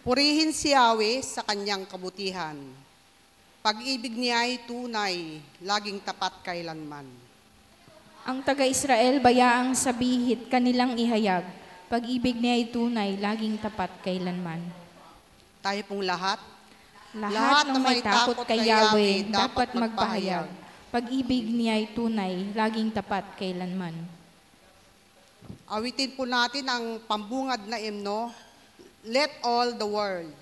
Purihin si Yahweh sa kanyang kabutihan. Pag-ibig niya ay tunay, laging tapat kailanman. Ang taga-Israel bayaang sabihit kanilang ihayag. Pag-ibig niya ay tunay, laging tapat kailanman. Tayo pong lahat. Lahat ng may takot kay Yahweh dapat magpahayag. Pag-ibig niya ay tunay, laging tapat kailanman. Awitin po natin ang pambungad na himno, Let All the World.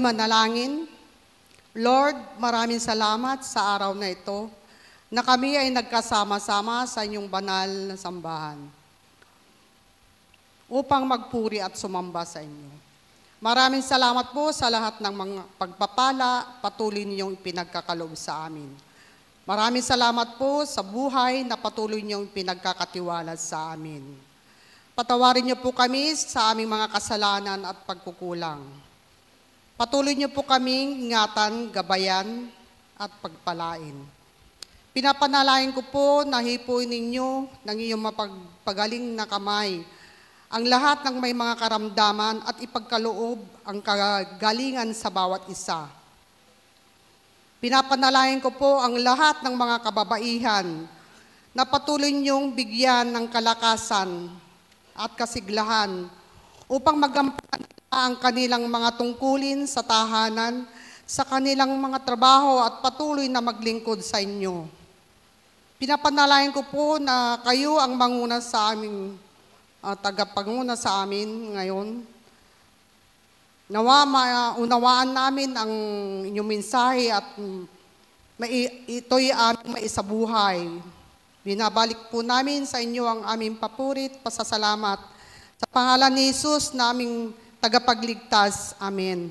Manalangin. Lord, maraming salamat sa araw na ito na kami ay nagkasama-sama sa inyong banal na sambahan upang magpuri at sumamba sa inyo. Maraming salamat po sa lahat ng mga pagpapala patuloy niyong ipinagkakaloob sa amin. Maraming salamat po sa buhay na patuloy niyong pinagkakatiwala sa amin. Patawarin niyo po kami sa aming mga kasalanan at pagkukulang. Patuloy niyo po kaming ingatan, gabayan, at pagpalain. Pinapanalangin ko po na hipuin ninyo ng iyong mapagpagaling na kamay ang lahat ng may mga karamdaman at ipagkaloob ang kagalingan sa bawat isa. Pinapanalangin ko po ang lahat ng mga kababaihan na patuloy niyong bigyan ng kalakasan at kasiglahan upang magampanan ang kanilang mga tungkulin sa tahanan, sa kanilang mga trabaho at patuloy na maglingkod sa inyo. Pinapanalangin ko po na kayo ang manguna sa aming tagapanguna sa amin ngayon. Nawa maunawaan namin ang inyong mensahe at ito'y aming maisabuhay. Binabalik po namin sa inyo ang aming papurit, pasasalamat. Sa pangalan ni Jesus na aming tagapagligtas. Amen.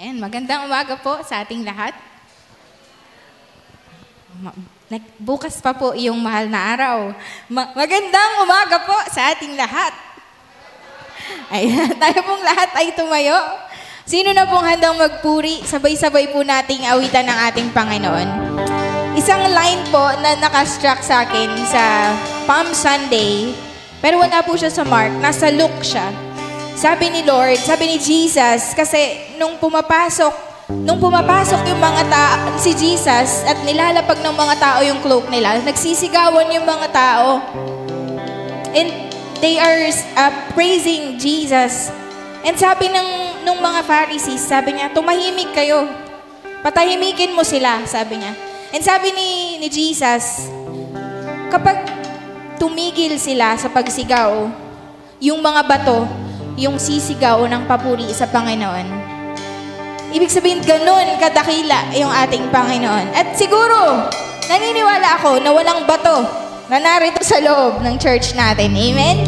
And magandang umaga po sa ating lahat. Bukas pa po iyong mahal na araw. Magandang umaga po sa ating lahat. Ayan, tayo pong lahat ay tumayo. Sino na pong handang magpuri? Sabay-sabay po nating awitan ng ating Panginoon. Isang line po na nakastruck sa akin sa Palm Sunday, pero wala po siya sa Mark, nasa Luke siya. Sabi ni Lord, sabi ni Jesus, kasi nung pumapasok yung mga tao, si Jesus, at nilalapag ng mga tao yung cloak nila, nagsisigawan yung mga tao. And they are praising Jesus. And sabi nung mga Pharisees, sabi niya, tumahimik kayo. Patahimikin mo sila, sabi niya. And sabi ni Jesus, kapag tumigil sila sa pagsigaw, yung mga bato, yung sisigaw ng papuri sa Panginoon. Ibig sabihin, ganun kadakila yung ating Panginoon. At siguro, naniniwala ako na walang bato na narito sa loob ng church natin. Amen?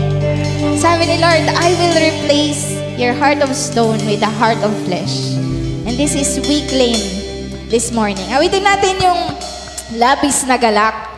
Sabi ni Lord, I will replace your heart of stone with a heart of flesh. And this is we claim this morning. Awitin natin yung labis na galak.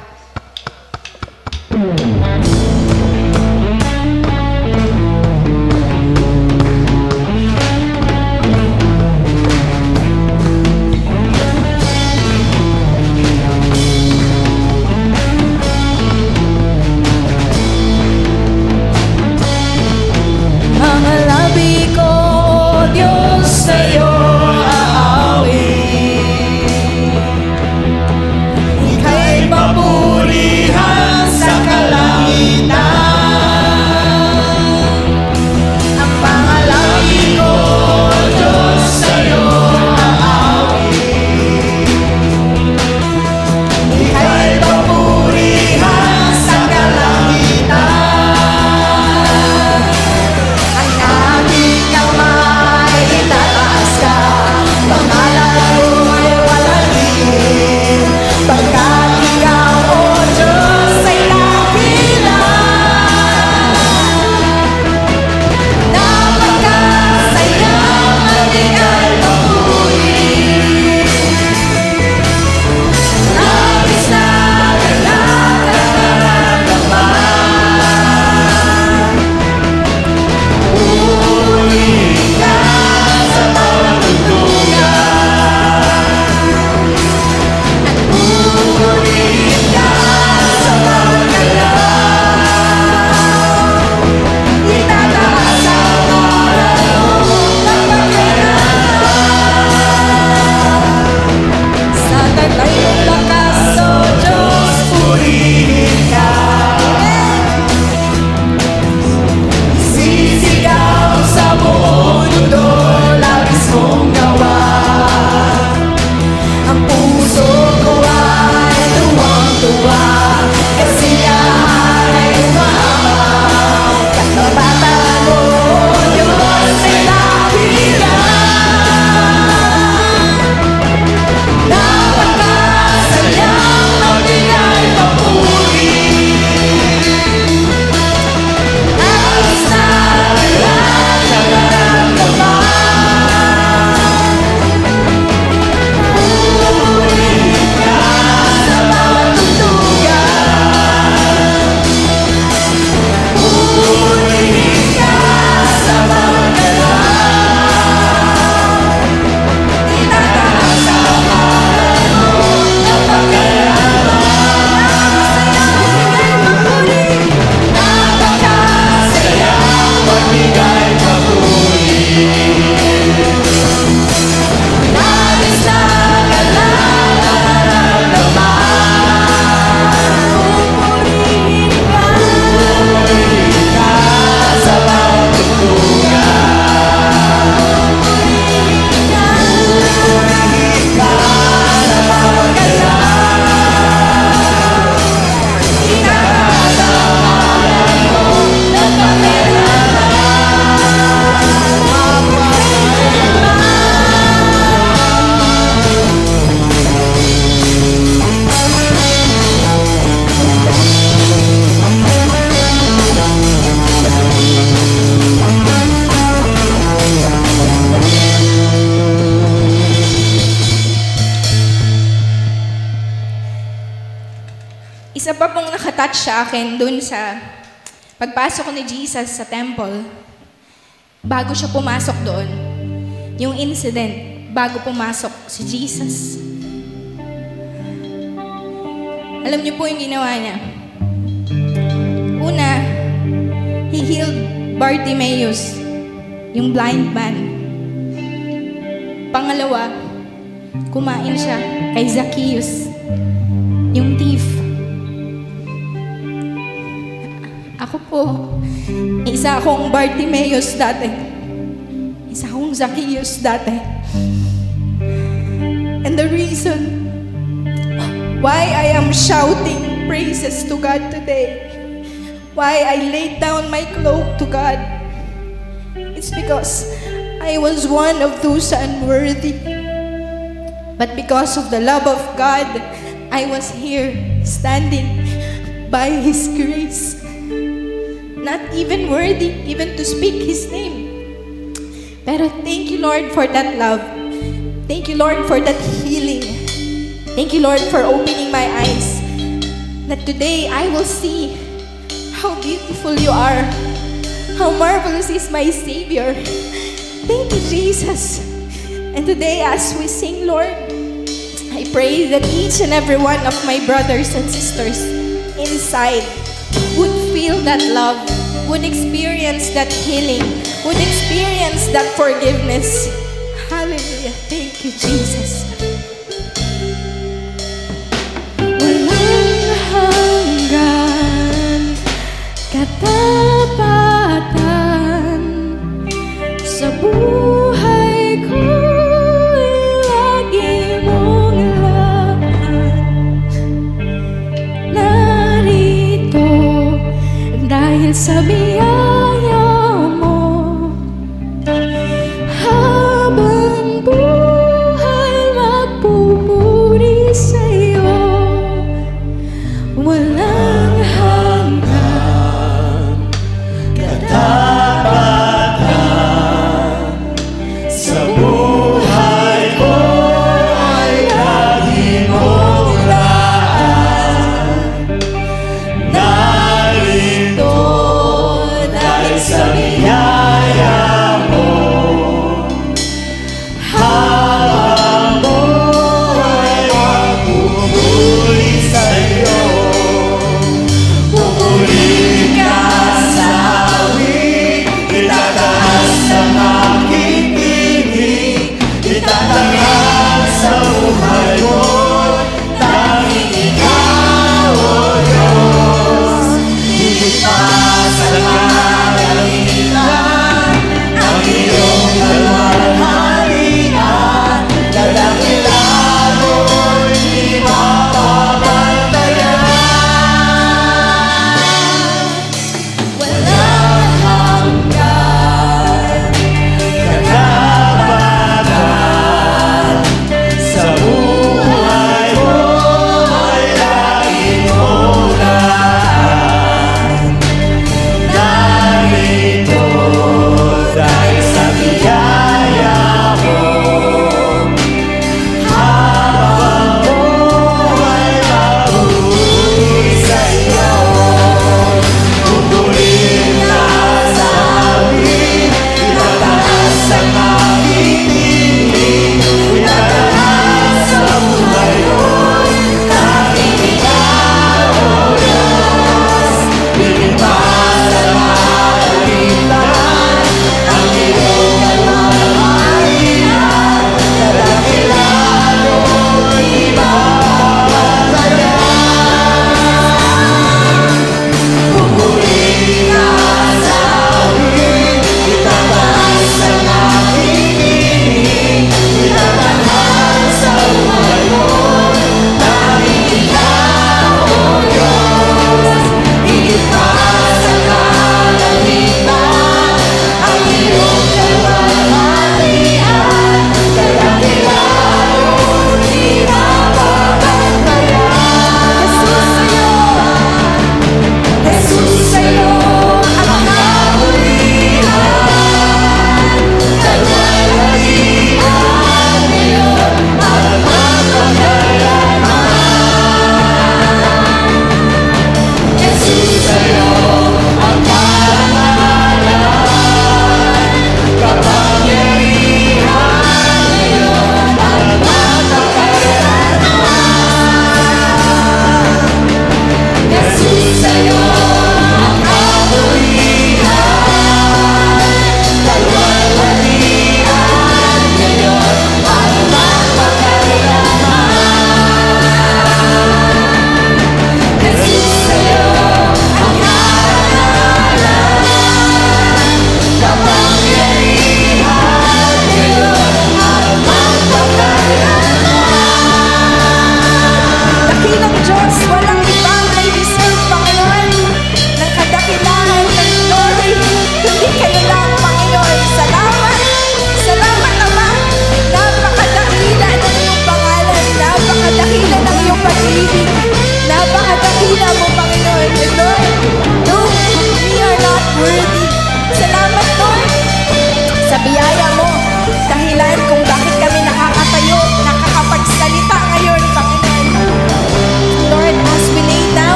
Isa pa pong nakatouch sa akin dun sa pagpasok ni Jesus sa temple, bago siya pumasok doon, yung incident bago pumasok si Jesus. Alam niyo po yung ginawa niya. Una, He healed Bartimaeus, yung blind man. Pangalawa, kumain siya kay Zacchaeus, yung thief. Ako po, isa akong Bartimaeus dati. Isa akong Zacchaeus dati. And the reason why I am shouting praises to God today, why I laid down my cloak to God, it's because I was one of those unworthy. But because of the love of God, I was here standing by His grace. Not even worthy even to speak His name. Pero thank you, Lord, for that love. Thank you, Lord, for that healing. Thank you, Lord, for opening my eyes. That today I will see how beautiful you are. How marvelous is my Savior. Thank you, Jesus. And today as we sing, Lord, I pray that each and every one of my brothers and sisters inside would feel that love, would experience that healing, would experience that forgiveness. Hallelujah. Thank you, Jesus. Walang hanggan katapatan sa buhay ko'y lagi mong lahat. Narito dahil sa biyaya mo, habang buhay magpupuri sa'yo. Walang hanggan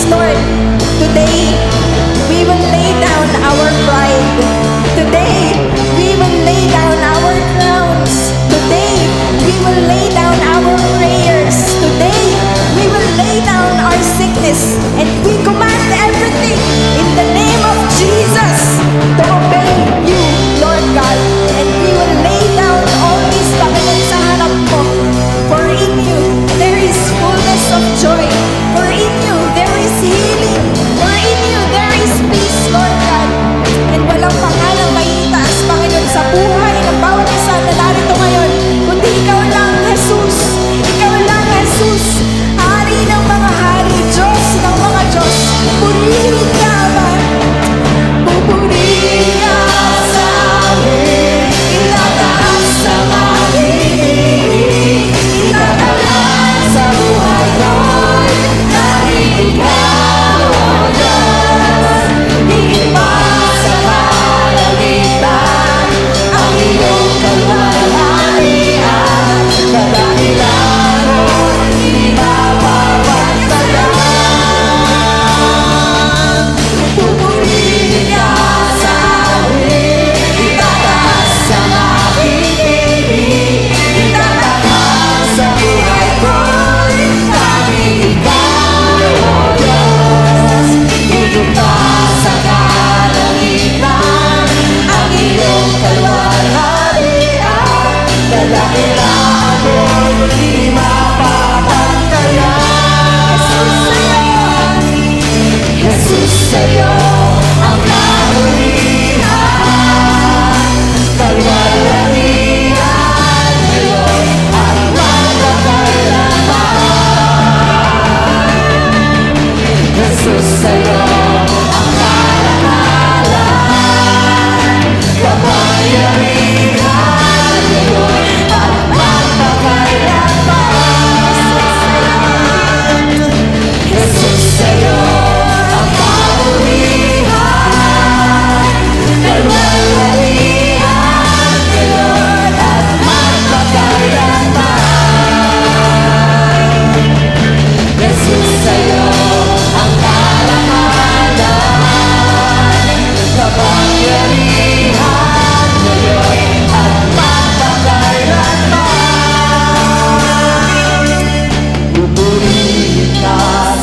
Lord. Today, we will lay down our pride. Today, we will lay down our crowns. Today, we will lay down our prayers. Today, we will lay down our sickness. And we command everything in the name of Jesus to obey you, Lord God. And we will lay down all these Panginoon sa harap mo. For in you, there is fullness of joy. For in you, there is healing. For in you, there is peace, Lord God. And walang pangalang may itaas, Panginoon, sa buhay ng bawat isa na narito ngayon, kundi ikaw lang, Jesus. Ikaw lang, Jesus. Hari ng mga hari, Diyos ng mga Diyos. Purihin ka ba? Pupurihin ka sa amin. Itataas ang aking ibig. Itataas sa buhay ko'y dahil ikaw, O Diyos. Higit pa sa kalangitan ang iyong kalwalhatian. Kadakilan mo'y di mapapantayan. Pupurihin ka sa amin. Itataas ang aking ibig. Itataas sa buhay ko'y dahil ikaw, O Diyos. Higit pa sa kalangitan ang iyong kalwalhatian. Kadakilaan mo'y di mapapantayan. Jesus, sa'yo ang kahulihan. Kalwalhatian ngayon at magpakailanman. Jesus, sa'yo ang karangalan. Kapangyarihan ngayon at magpakailanman. Jesus, sa'yo ang kahulihan. Kalwalhatian ngayon at magpakailanman. Jesus, sa'yo ang karangalan. Kapangyarihan ngayon at magpakailanman. Pupurihin ka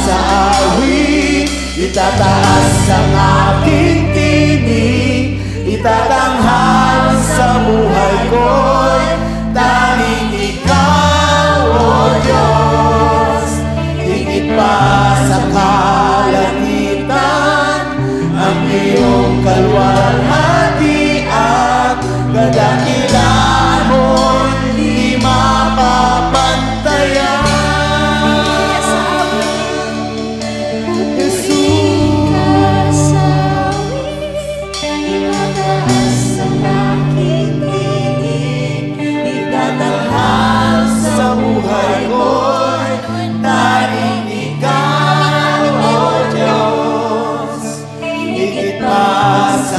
sa awit. Itataas ang aking tinig. Itatanghal sa buhay ko'y tanging ikaw, O Diyos. Higit pa sa kalangitan ang iyong kalwalhatian. Kadakilan mo'y di mapapantayan. Itatanghal sa buhay ko'y tanging ikaw, O Diyos. Higit pa sa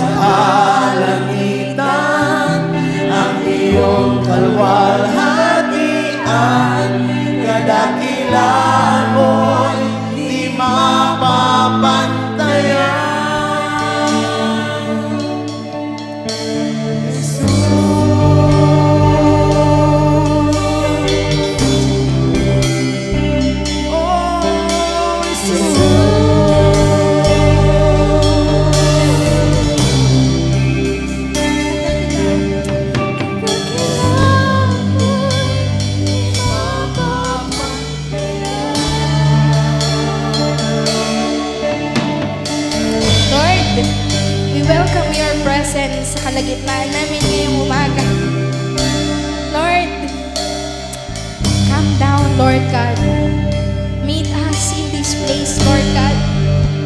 kalangitan ang iyong kalwalhatian. Kadakilan mo'y di mapapantayan. Lord, we welcome your presence sa kalagitnaan namin ngayong umaga. Lord, come down, Lord God. Meet us in this place, Lord God.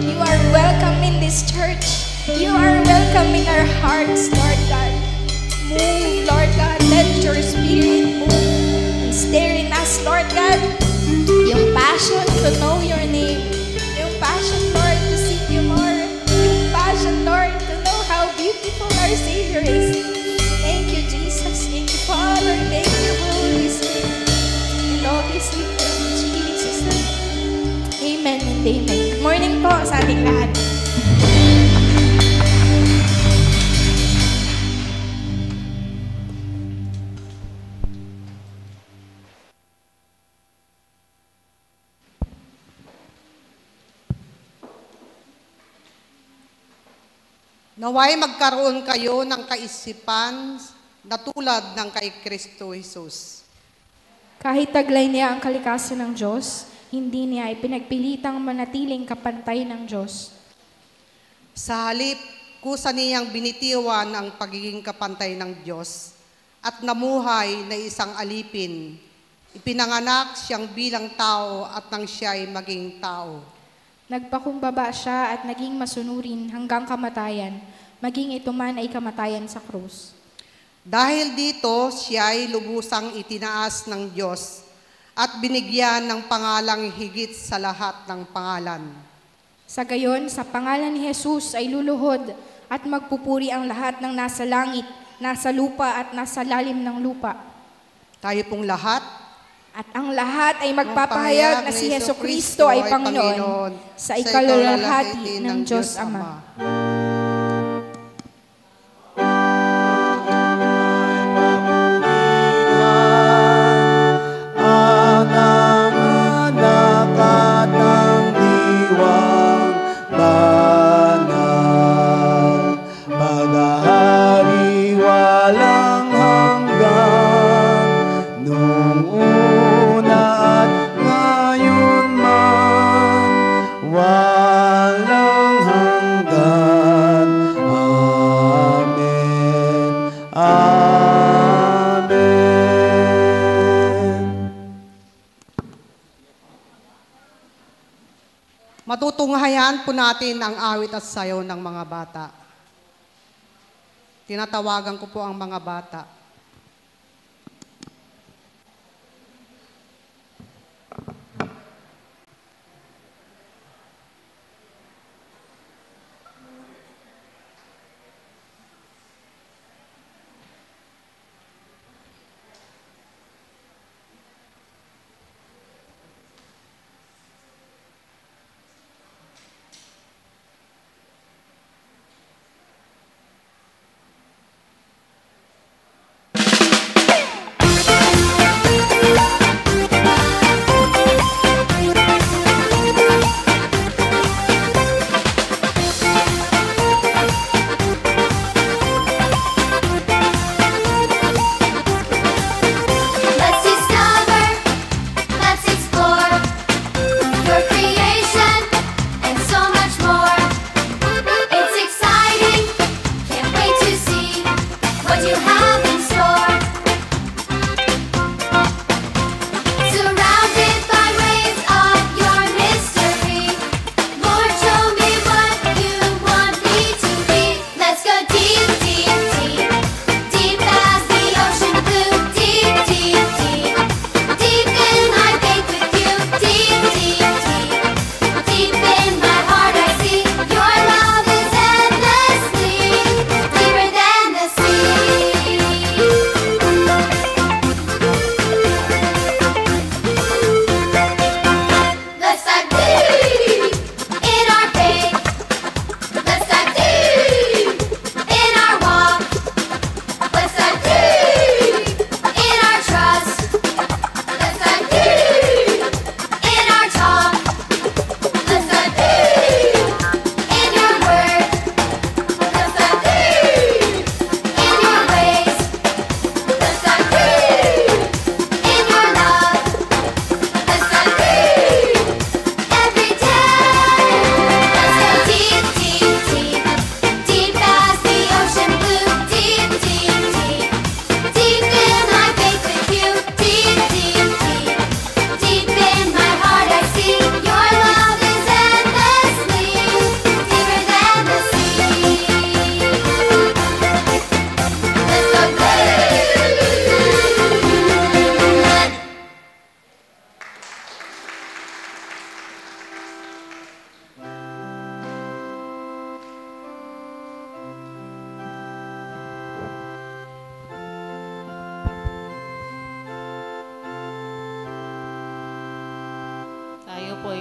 You are welcome in this church. You are welcome in our hearts, Lord God. Move, Lord God. Let your spirit move and stir in us, Lord God. Yung passion to know your name. Yung passion, Lord, to seek you more. Yung passion, Lord, to know how beautiful our Savior is. Thank you, Jesus. Thank you, Father. Thank you, Holy Spirit. And all this we pray in Jesus' name. Amen and amen. Good morning, po sa ating lahat. Naway magkaroon kayo ng kaisipan na tulad ng kay Kristo Jesus. Kahit taglay niya ang kalikasan ng Diyos, hindi niya ipinagpilitang manatiling kapantay ng Diyos. Sa halip, kusa niyang binitiwan ang pagiging kapantay ng Diyos at namuhay na isang alipin. Ipinanganak siyang bilang tao at nang siya'y maging tao. Nagpakumbaba siya at naging masunurin hanggang kamatayan, maging ito man ay kamatayan sa krus. Dahil dito, siya'y lubusang itinaas ng Diyos at binigyan ng pangalang higit sa lahat ng pangalan. Sa gayon, sa pangalan ni Jesus ay luluhod at magpupuri ang lahat ng nasa langit, nasa lupa at nasa lalim ng lupa. Tayo pong lahat, at ang lahat ay magpapahayag na si Jesucristo ay Panginoon sa ikaluwalhati ng Diyos Ama. Matutunghayan po natin ang awit at sayaw ng mga bata. Tinatawagan ko po ang mga bata.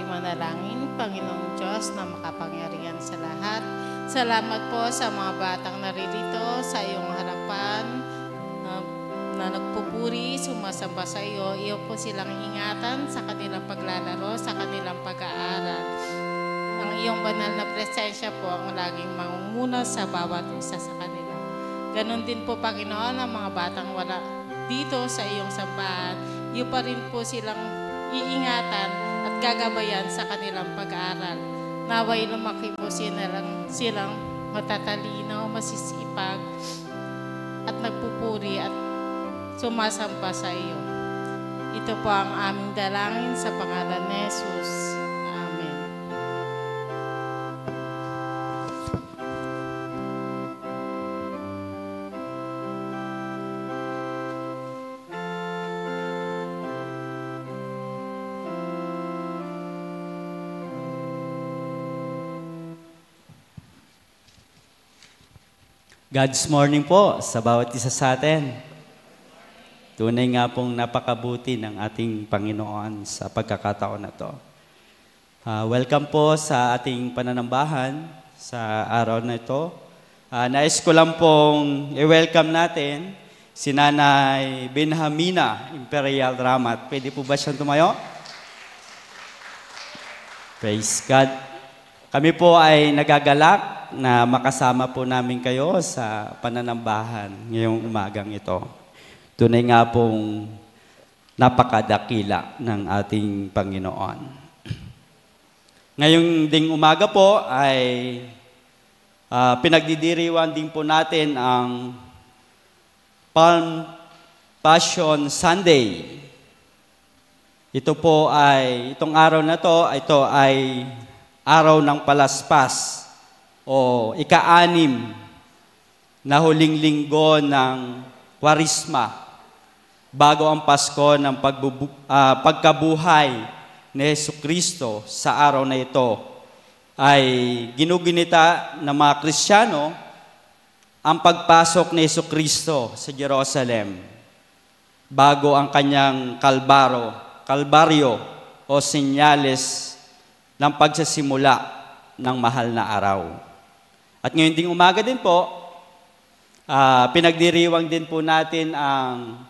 manalangin. Panginoong Diyos na makapangyarihan sa lahat, salamat po sa mga batang naririto sa iyong harapan na nagpupuri, sumasamba sa iyo. Iyo po silang ingatan sa kanilang paglalaro, sa kanilang pag-aaral. Ang iyong banal na presensya po ang laging mangunguna sa bawat isa sa kanila. Ganon din po, Panginoon, ang mga batang wala dito sa iyong sambahan. Iyo pa rin po silang iingatan at gagabayan sa kanilang pag-aaral. Naway lumaki po silang matatalino, masisipag, at nagpupuri at sumasamba sa iyo. Ito po ang aming dalangin sa pangalan ni Jesus. Amen. God's morning po sa bawat isa sa atin. Tunay nga pong napakabuti ng ating Panginoon sa pagkakataon na to. Welcome po sa ating pananambahan sa araw na ito. Nais ko lang pong i-welcome natin si Nanay Benjamina Imperial Ramat. Pwede po ba siyang tumayo? Praise God. Kami po ay nagagalak na makasama po namin kayo sa pananambahan ngayong umagang ito. Tunay nga pong napakadakila ng ating Panginoon. Ngayong ding umaga po ay pinagdidiriwan din po natin ang Palm Passion Sunday. Itong araw na ito ay araw ng palaspas o ika-6 na huling linggo ng Kwaresma, bago ang Pasko ng pagkabuhay ni Jesucristo. Sa araw na ito ay ginugunita ng mga Kristiyano ang pagpasok ni Jesucristo sa Jerusalem bago ang kanyang kalbaryo o senyales ng pagsasimula ng mahal na araw. At ngayon ding umaga din po, pinagdiriwang din po natin ang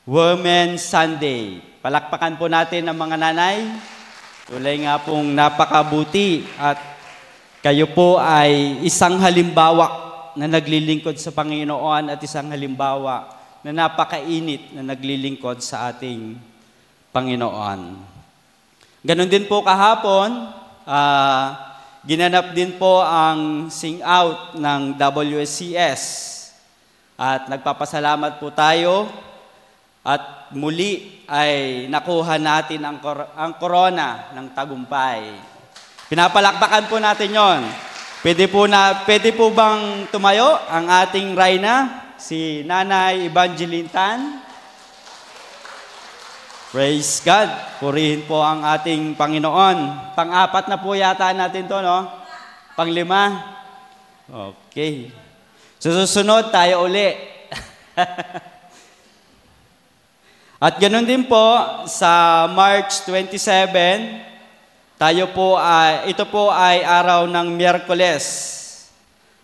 Women's Sunday. Palakpakan po natin ang mga nanay. Tulay nga pong napakabuti at kayo po ay isang halimbawa na naglilingkod sa Panginoon at isang halimbawa na napakainit na naglilingkod sa ating Panginoon. Ganon din po kahapon, ginanap din po ang sing out ng WSCS at nagpapasalamat po tayo. At muli ay nakuha natin ang corona ng tagumpay. Pinapalakpakan po natin yon. Pwede po bang tumayo ang ating Reyna, si Nanay Evangeline Tan? Praise God. Purihin po ang ating Panginoon. Pang-4 na po yata natin to, no? Pang-5? Okay. Susunod tayo uli. At ganoon din po, sa March 27, ito po ay araw ng Miyerkules.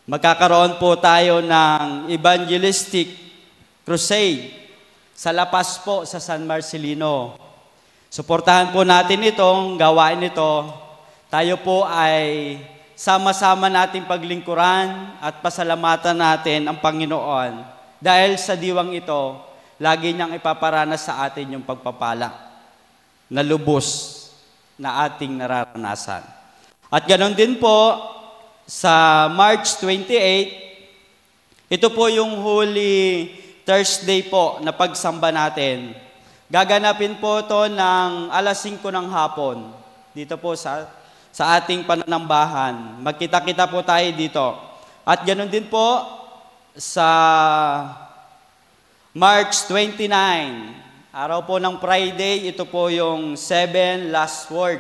Magkakaroon po tayo ng evangelistic crusade sa La Paz po sa San Marcelino. Suportahan po natin itong gawain ito. Tayo po ay sama-sama nating paglingkuran at pasalamatan natin ang Panginoon. Dahil sa diwang ito, lagi niyang ipaparanas sa atin yung pagpapala na lubos na ating nararanasan. At ganoon din po, sa March 28, ito po yung Holy Thursday po na pagsamba natin. Gaganapin po ito ng alas 5 ng hapon. Dito po sa ating pananambahan. Magkita-kita po tayo dito. At ganoon din po sa March 29, araw po ng Friday, ito po yung 7 last word.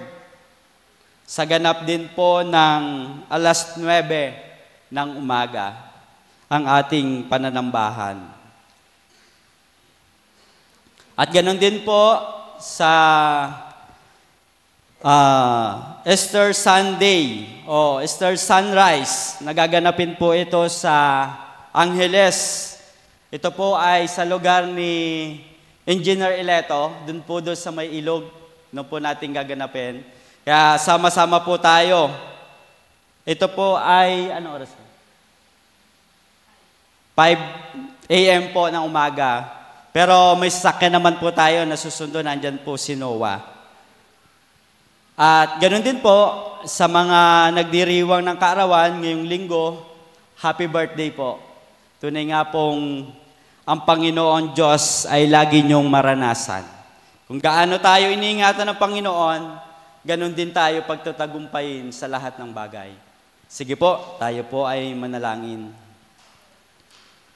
Sa ganap din po ng alas 9 ng umaga, ang ating pananambahan. At ganoon din po sa Easter Sunday o Easter Sunrise. Nagaganapin po ito sa Angeles. Ito po ay sa lugar ni Engineer Ileto, doon sa may ilog, doon po natin gaganapin. Kaya sama-sama po tayo. Ito po ay, anong oras? 5 a.m. po ng umaga. Pero may sasakyan naman po tayo na susundo, nandyan po si Noah. At ganoon din po sa mga nagdiriwang ng kaarawan ngayong linggo, happy birthday po. Tunay nga pong ang Panginoon Diyos ay lagi niyong maranasan. Kung gaano tayo iniingatan ng Panginoon, ganoon din tayo pagtatagumpayin sa lahat ng bagay. Sige po, tayo po ay manalangin.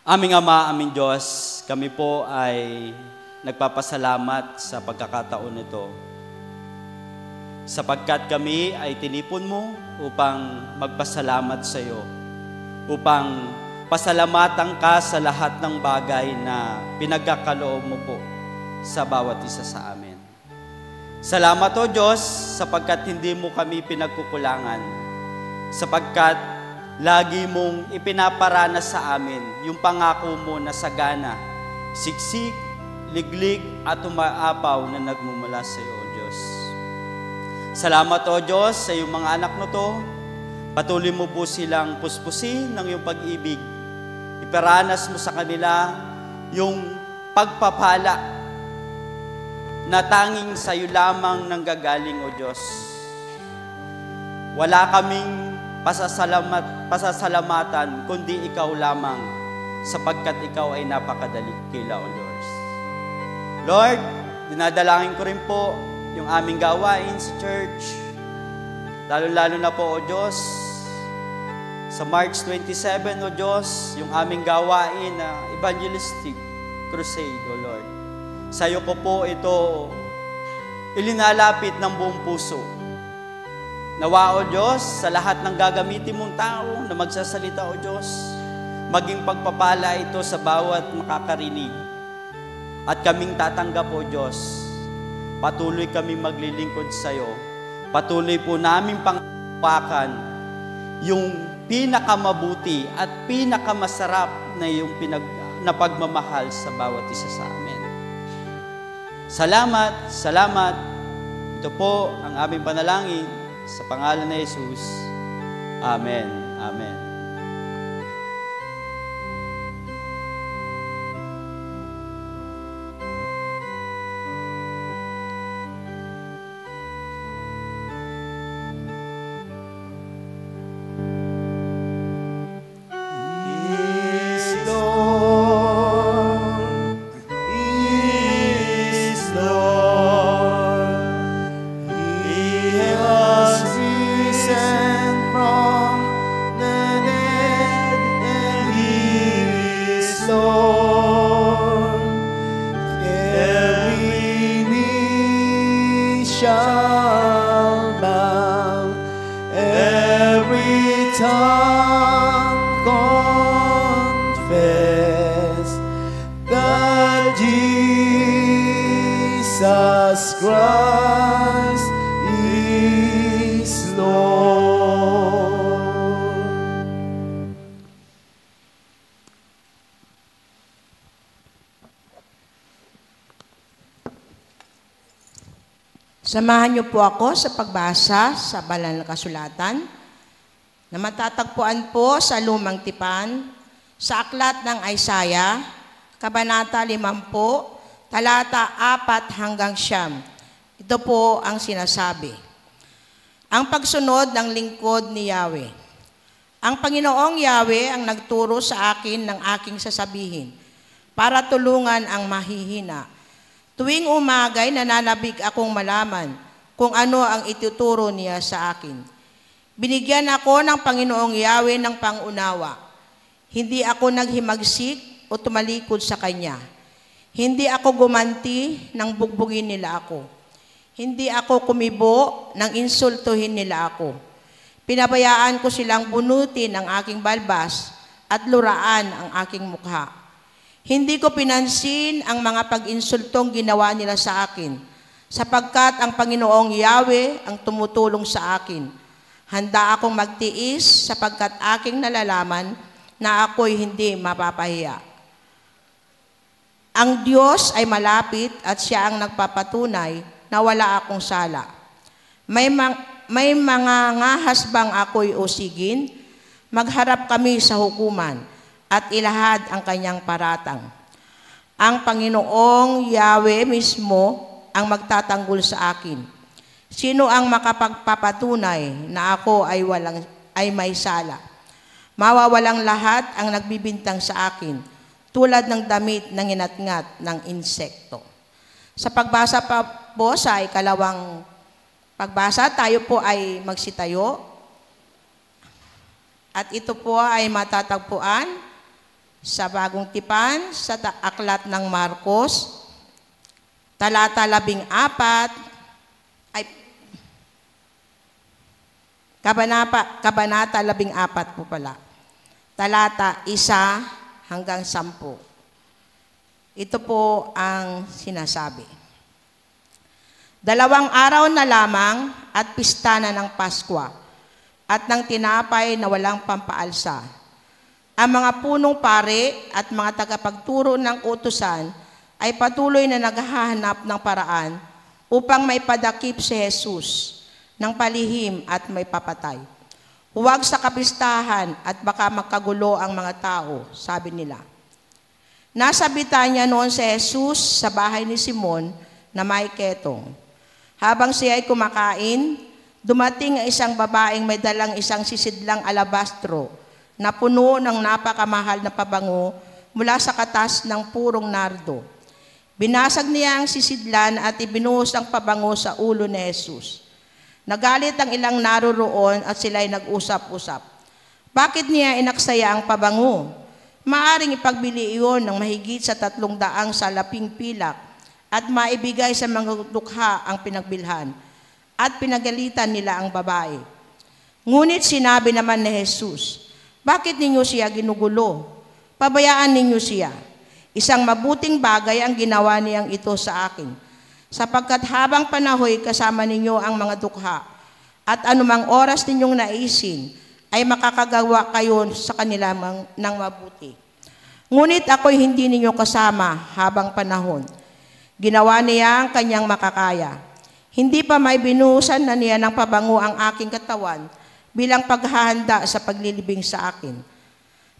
Aming Ama, aming Diyos, kami po ay nagpapasalamat sa pagkakataon nito. Sapagkat kami ay tinipon mo upang magpasalamat sa iyo, upang pasalamatan ka sa lahat ng bagay na pinagkakaloob mo po sa bawat isa sa amin. Salamat o Diyos, sapagkat hindi mo kami pinagkukulangan, sapagkat lagi mong ipinaparanas sa amin yung pangako mo na sagana, siksik, liglig at umaapaw na nagmumula sa iyo, O Diyos. Salamat o Diyos sa iyong mga anak na to. Patuloy mo po silang puspusin ng iyong pag-ibig. Iparanas mo sa kanila yung pagpapala na tanging sa iyo lamang nanggagaling o Diyos. Wala kaming pasasalamatan kundi ikaw lamang sapagkat ikaw ay napakadalikila o Diyos. Lord, dinadalangin ko rin po yung aming gawain sa church, lalo-lalo na po, O Diyos, sa March 27, O Diyos, yung aming gawain na evangelistic crusade, O Lord. Sa iyo ko po ito ilinalapit ng buong puso. Nawa, O Diyos, sa lahat ng gagamitin mong tao na magsasalita, O Diyos, maging pagpapala ito sa bawat makakarinig. At kaming tatanggap, O Diyos, patuloy kami maglilingkod sa iyo. Patuloy po namin panghawakan yung pinakamabuti at pinakamasarap na yung pagmamahal sa bawat isa sa amin. Salamat, salamat. Ito po ang aming panalangin sa pangalan ni Jesus. Amen. Amen. Samahan niyo po ako sa pagbasa sa banal na kasulatan na matatagpuan po sa Lumang Tipan, sa aklat ng Isaiah, Kabanata 50, talata 4 hanggang 9. Ito po ang sinasabi. Ang pagsunod ng lingkod ni Yahweh. Ang Panginoong Yahweh ang nagturo sa akin ng aking sasabihin para tulungan ang mahihina. Tuwing umagay, nananabik akong malaman kung ano ang ituturo niya sa akin. Binigyan ako ng Panginoong Yahweh ng pangunawa. Hindi ako naghimagsik o tumalikod sa Kanya. Hindi ako gumanti nang bugbugin nila ako. Hindi ako kumibo nang insultuhin nila ako. Pinabayaan ko silang bunutin ang aking balbas at luraan ang aking mukha. Hindi ko pinansin ang mga pag-insultong ginawa nila sa akin, sapagkat ang Panginoong Yahweh ang tumutulong sa akin. Handa akong magtiis sapagkat aking nalalaman na ako'y hindi mapapahiya. Ang Diyos ay malapit at siya ang nagpapatunay na wala akong sala. May mga ngahas bang ako'y usigin? Magharap kami sa hukuman at ilahad ang kanyang paratang. Ang Panginoong Yahweh mismo ang magtatanggol sa akin. Sino ang makapagpapatunay na ako ay may sala? Mawawalang lahat ang nagbibintang sa akin, tulad ng damit ng inatngat ng insekto. Sa pagbasa pa po sa ikalawang pagbasa, tayo po ay magsitayo. At ito po ay matatagpuan sa Bagong Tipan, sa Aklat ng Marcos, talata 14, Kabanata 14 po pala. Talata 1 hanggang 10. Ito po ang sinasabi. 2 araw na lamang at pista na ng Paskwa at ng tinapay na walang pampaalsa. Ang mga punong pare at mga tagapagturo ng utusan ay patuloy na naghahanap ng paraan upang may padakip si Jesus ng palihim at may papatay. Huwag sa kapistahan at baka magkagulo ang mga tao, sabi nila. Nasa Betanya noon si Jesus sa bahay ni Simon na may ketong. Habang siya ay kumakain, dumating ang isang babaeng may dalang isang sisidlang alabastro na puno ng napakamahal na pabango mula sa katas ng purong nardo. Binasag niya ang sisidlan at ibinuhos ang pabango sa ulo ni Jesus. Nagalit ang ilang naroroon at sila'y nag-usap-usap. Bakit niya inaksaya ang pabango? Maaring ipagbili iyon ng mahigit sa 300 salaping pilak at maibigay sa mga dukha ang pinagbilhan. At pinagalitan nila ang babae. Ngunit sinabi naman ni Jesus, bakit ninyo siya ginugulo? Pabayaan ninyo siya. Isang mabuting bagay ang ginawa niyang ito sa akin. Sapagkat habang panahoy kasama ninyo ang mga dukha at anumang oras ninyong naisin ay makakagawa kayo sa kanila ng mabuti. Ngunit ako'y hindi ninyo kasama habang panahon. Ginawa niya ang kanyang makakaya. Hindi pa may binuhusan na niya ng pabango ang aking katawan bilang paghahanda sa paglilibing sa akin.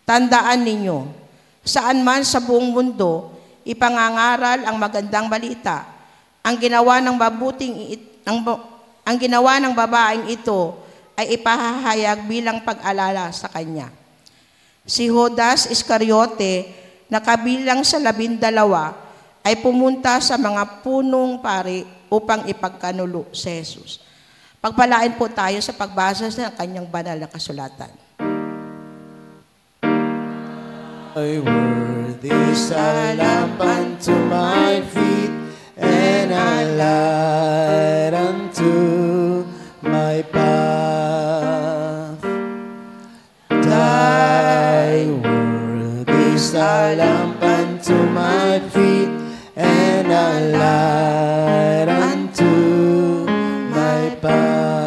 Tandaan ninyo, saan man sa buong mundo, ipangangaral ang magandang balita. Ang ginawa ng babaeng ito ay ipahahayag bilang pag-alala sa kanya. Si Judas Iscariote, na kabilang sa 12, ay pumunta sa mga punong pari upang ipagkanulo si Jesus. Pagpalain po tayo sa pagbasa sa kanyang banal na kasulatan. Thy word is a lamp unto my feet, and a light unto my path. Thy word is a lamp unto my feet, and a light unto my path.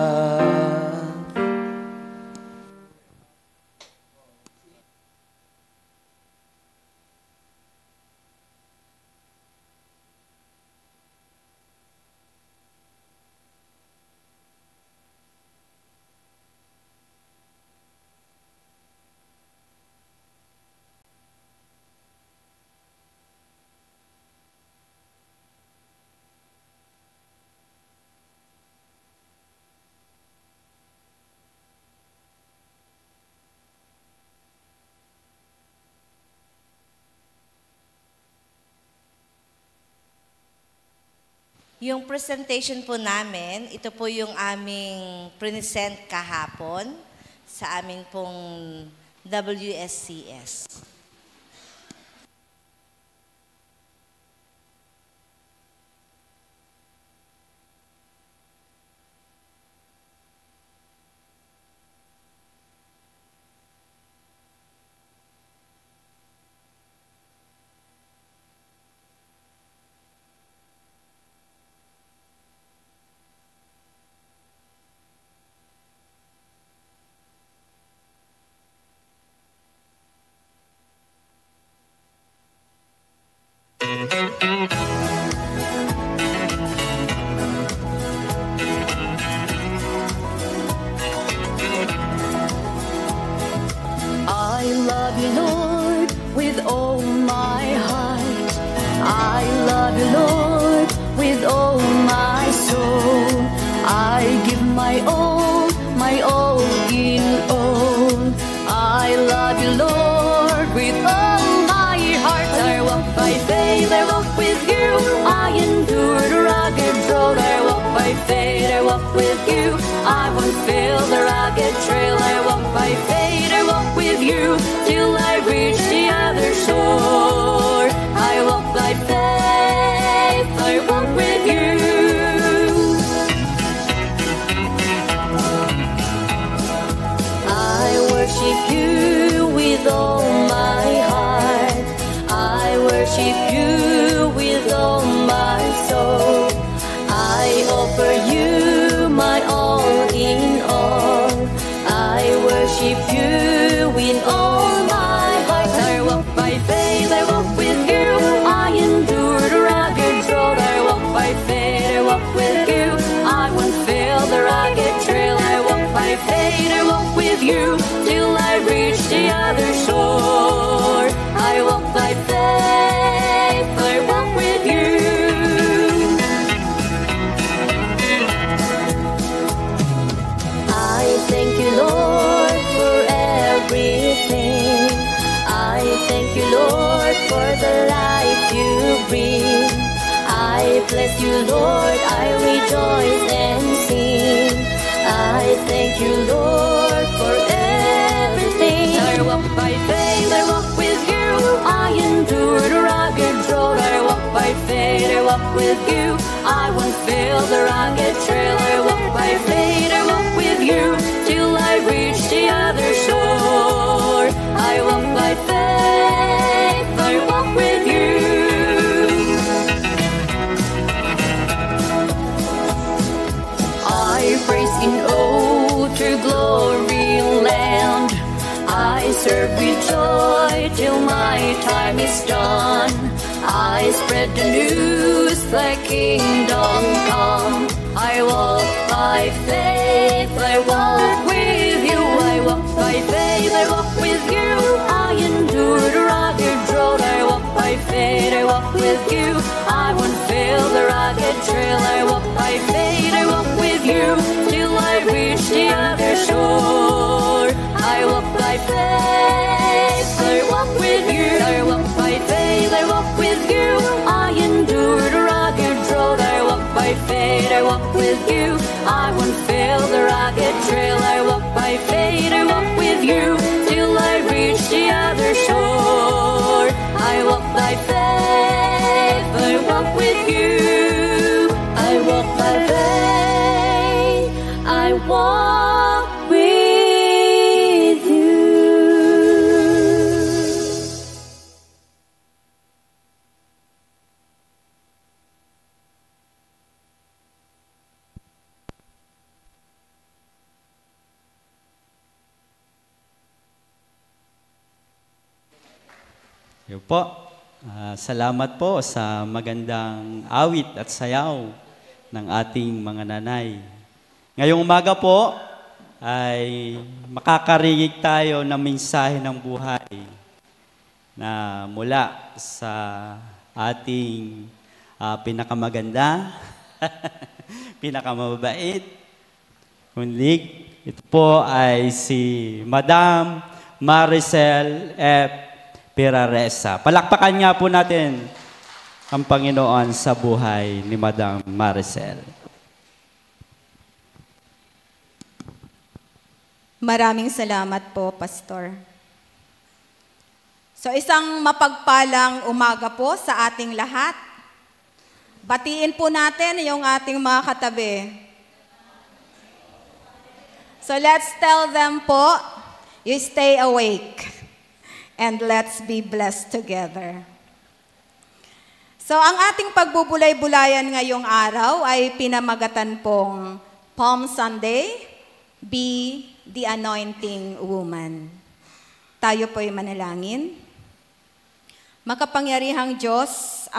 Yung presentation po namin, ito po yung aming present kahapon sa aming pong WSCS. all my heart. I love you, Lord, with all my soul. I give my all in all. I love you, Lord, with all my heart. I walk by faith, I walk with you. I endure the rugged road. I walk by faith, I walk with you. I won't fail the rugged trail. I walk by faith, I walk with you till I reach the other shore. I walk by faith, I walk with you. I worship you with all my heart. I worship you with all my soul. I offer you my all in all. I worship you with all my heart. I walk by faith, I walk with you. I endure the rugged road. I walk by faith, I walk with you. I won't fail the rugged trail. I walk by faith, I walk with you till I reach the other shore. I walk by faith, I walk with you. I thank you, Lord, for everything. I thank you, Lord, for the life you bring. I bless you, Lord, I rejoice and sing. I thank you, Lord, for everything. I walk by faith, I walk with you. I endure the rugged road. I walk by faith, I walk with you. I won't fail the rugged trail. I walk by faith, I walk with you till I reach the other shore. I walk by faith, I walk with you. I praise in to glory land. I serve with joy till my time is done. I spread the news, thy kingdom come. I walk by faith, I walk with you. I walk by faith, I walk with you. I endure the rugged road. I walk by faith, I walk with you. I won't fail the rugged trail. I walk by faith, I walk with you till I reach the other shore. I walk by faith, I walk with you. I walk by faith, I walk with you. I endure the rugged road. I walk by faith, I walk with you. I won't fail the rugged trail. I walk by faith, I walk with you till I reach the other shore. I walk by faith, I walk with you. I walk by faith, I walk with you. Yo po. Salamat po sa magandang awit at sayaw ng ating mga nanay. Ngayong umaga po ay makakarinig tayo ng mensahe ng buhay na mula sa ating pinakamaganda, pinakamabait, kundi ito po ay si Madam Maricel F. Piraresa. Palakpakan nga po natin ang Panginoon sa buhay ni Madam Maricel. Maraming salamat po, Pastor. So isang mapagpalang umaga po sa ating lahat. Batiin po natin yung ating mga katabi. So let's tell them po, you stay awake. And let's be blessed together. So ang ating pagbubulay-bulayan ngayong araw ay pinamagatan pong Palm Sunday, Be the Anointing Woman. Tayo po'y manalangin. Makapangyarihang Diyos,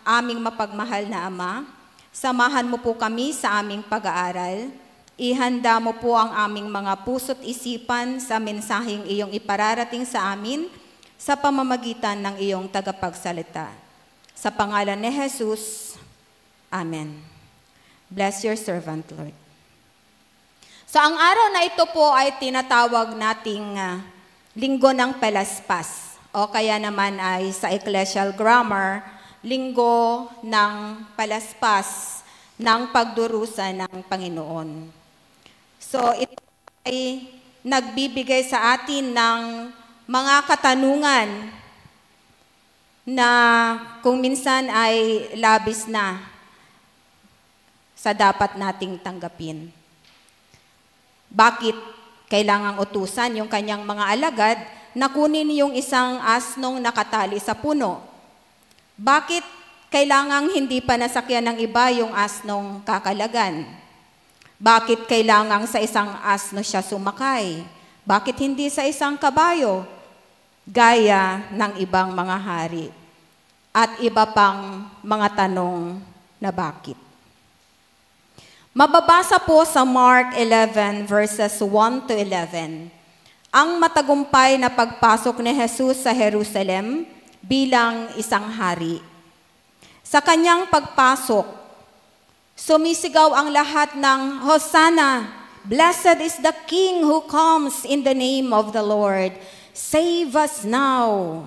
aming mapagmahal na Ama, samahan mo po kami sa aming pag-aaral. Ihanda mo po ang aming mga puso't isipan sa mensaheng iyong ipararating sa amin sa pamamagitan ng iyong tagapagsalita. Sa pangalan ni Jesus, Amen. Bless your servant, Lord. So ang araw na ito po ay tinatawag nating Linggo ng Pelaspas, o kaya naman ay sa Ecclesial Grammar, Linggo ng Pelaspas ng pagdurusa ng Panginoon. So ito ay nagbibigay sa atin ng mga katanungan na kung minsan ay labis na sa dapat nating tanggapin. Bakit kailangang utusan yung kanyang mga alagad na kunin yung isang asnong nakatali sa puno? Bakit kailangang hindi pa nasakyan ng iba yung asnong kakalagan? Bakit kailangang sa isang asno siya sumakay? Bakit hindi sa isang kabayo? Gaya ng ibang mga hari. At iba pang mga tanong na bakit. Mababasa po sa Mark 11 verses 1 to 11 ang matagumpay na pagpasok ni Jesus sa Jerusalem bilang isang hari. Sa kanyang pagpasok, sumisigaw ang lahat ng Hosanna! Blessed is the King who comes in the name of the Lord. Save us now!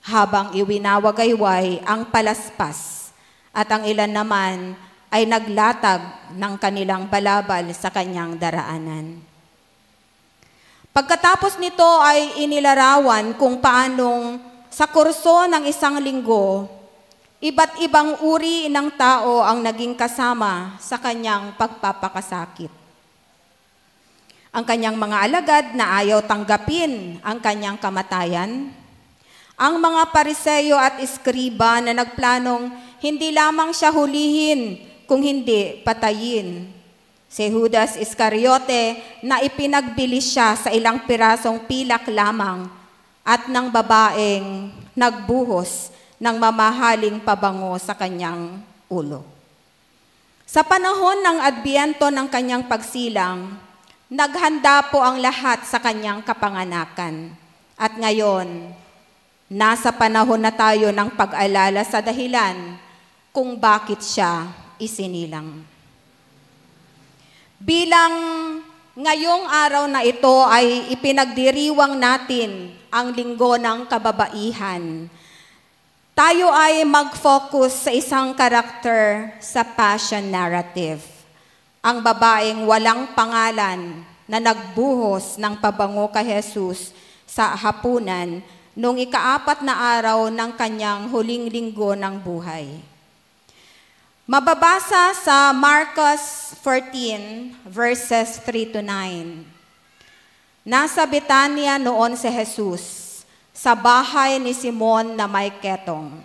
Habang iwinawagayway ang palaspas at ang ilan naman ay naglatag ng kanilang balabal sa kanyang daraanan. Pagkatapos nito ay inilarawan kung paanong sa kurso ng isang linggo, iba't ibang uri ng tao ang naging kasama sa kanyang pagpapakasakit. Ang kanyang mga alagad na ayaw tanggapin ang kanyang kamatayan. Ang mga Pariseyo at Eskriba na nagplanong hindi lamang siya hulihin, kung hindi patayin. Si Judas Iscariote na ipinagbili siya sa ilang pirasong pilak lamang at ng babaeng nagbuhos ng mamahaling pabango sa kanyang ulo. Sa panahon ng adbyento ng kanyang pagsilang, naghanda po ang lahat sa kanyang kapanganakan. At ngayon, nasa panahon na tayo ng pag-alala sa dahilan kung bakit siya isinilang. Bilang ngayong araw na ito ay ipinagdiriwang natin ang linggo ng kababaihan, tayo ay mag-focus sa isang karakter sa Passion narrative. Ang babaeng walang pangalan na nagbuhos ng pabango kay Jesus sa hapunan noong ika-4 na araw ng kanyang huling linggo ng buhay. Mababasa sa Marcos 14 verses 3 to 9. Nasa Betania noon si Jesus, sa bahay ni Simon na may ketong.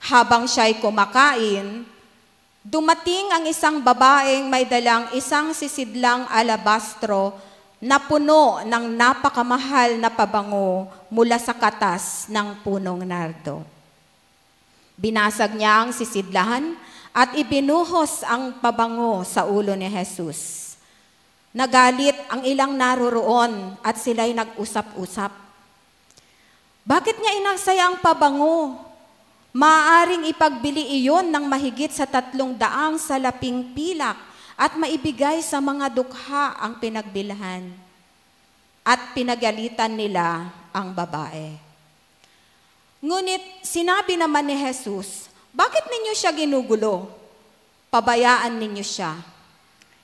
Habang siya'y kumakain, dumating ang isang babaeng may dalang isang sisidlang alabastro na puno ng napakamahal na pabango mula sa katas ng punong nardo. Binasag niya ang sisidlahan at ibinuhos ang pabango sa ulo ni Jesus. Nagalit ang ilang naroroon at sila'y nag-usap-usap. Bakit niya inaksaya ang pabango? Maaaring ipagbili iyon ng mahigit sa 300 salaping pilak at maibigay sa mga dukha ang pinagbilhan. At pinagalitan nila ang babae. Ngunit sinabi naman ni Jesus, bakit ninyo siya ginugulo? Pabayaan ninyo siya.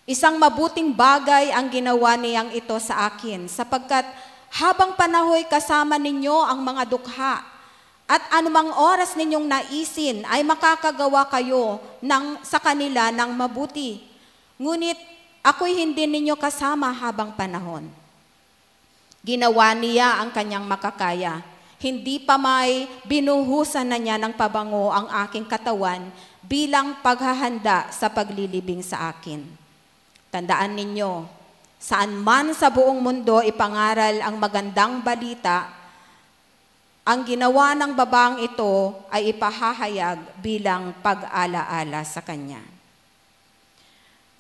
Isang mabuting bagay ang ginawa niyang ito sa akin, sapagkat habang panahoy kasama ninyo ang mga dukha, at anumang oras ninyong naisin ay makakagawa kayo sa kanila ng mabuti. Ngunit ako'y hindi ninyo kasama habang panahon. Ginawa niya ang kanyang makakaya. Hindi pa may binuhusan na niya ng pabango ang aking katawan bilang paghahanda sa paglilibing sa akin. Tandaan ninyo, saan man sa buong mundo ipangaral ang magandang balita, ang ginawa ng babaeng ito ay ipahahayag bilang pag-alaala sa kanya.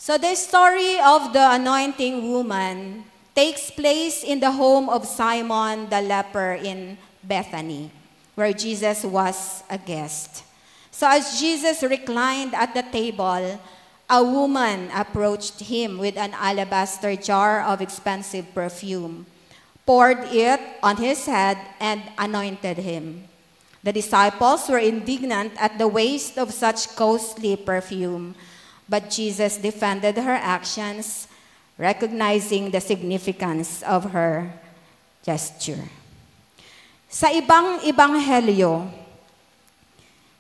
So the story of the anointing woman takes place in the home of Simon the leper in Bethany, where Jesus was a guest. So as Jesus reclined at the table, a woman approached him with an alabaster jar of expensive perfume, poured it on his head, and anointed him. The disciples were indignant at the waste of such costly perfume, but Jesus defended her actions, recognizing the significance of her gesture. Sa ibang ebanghelyo,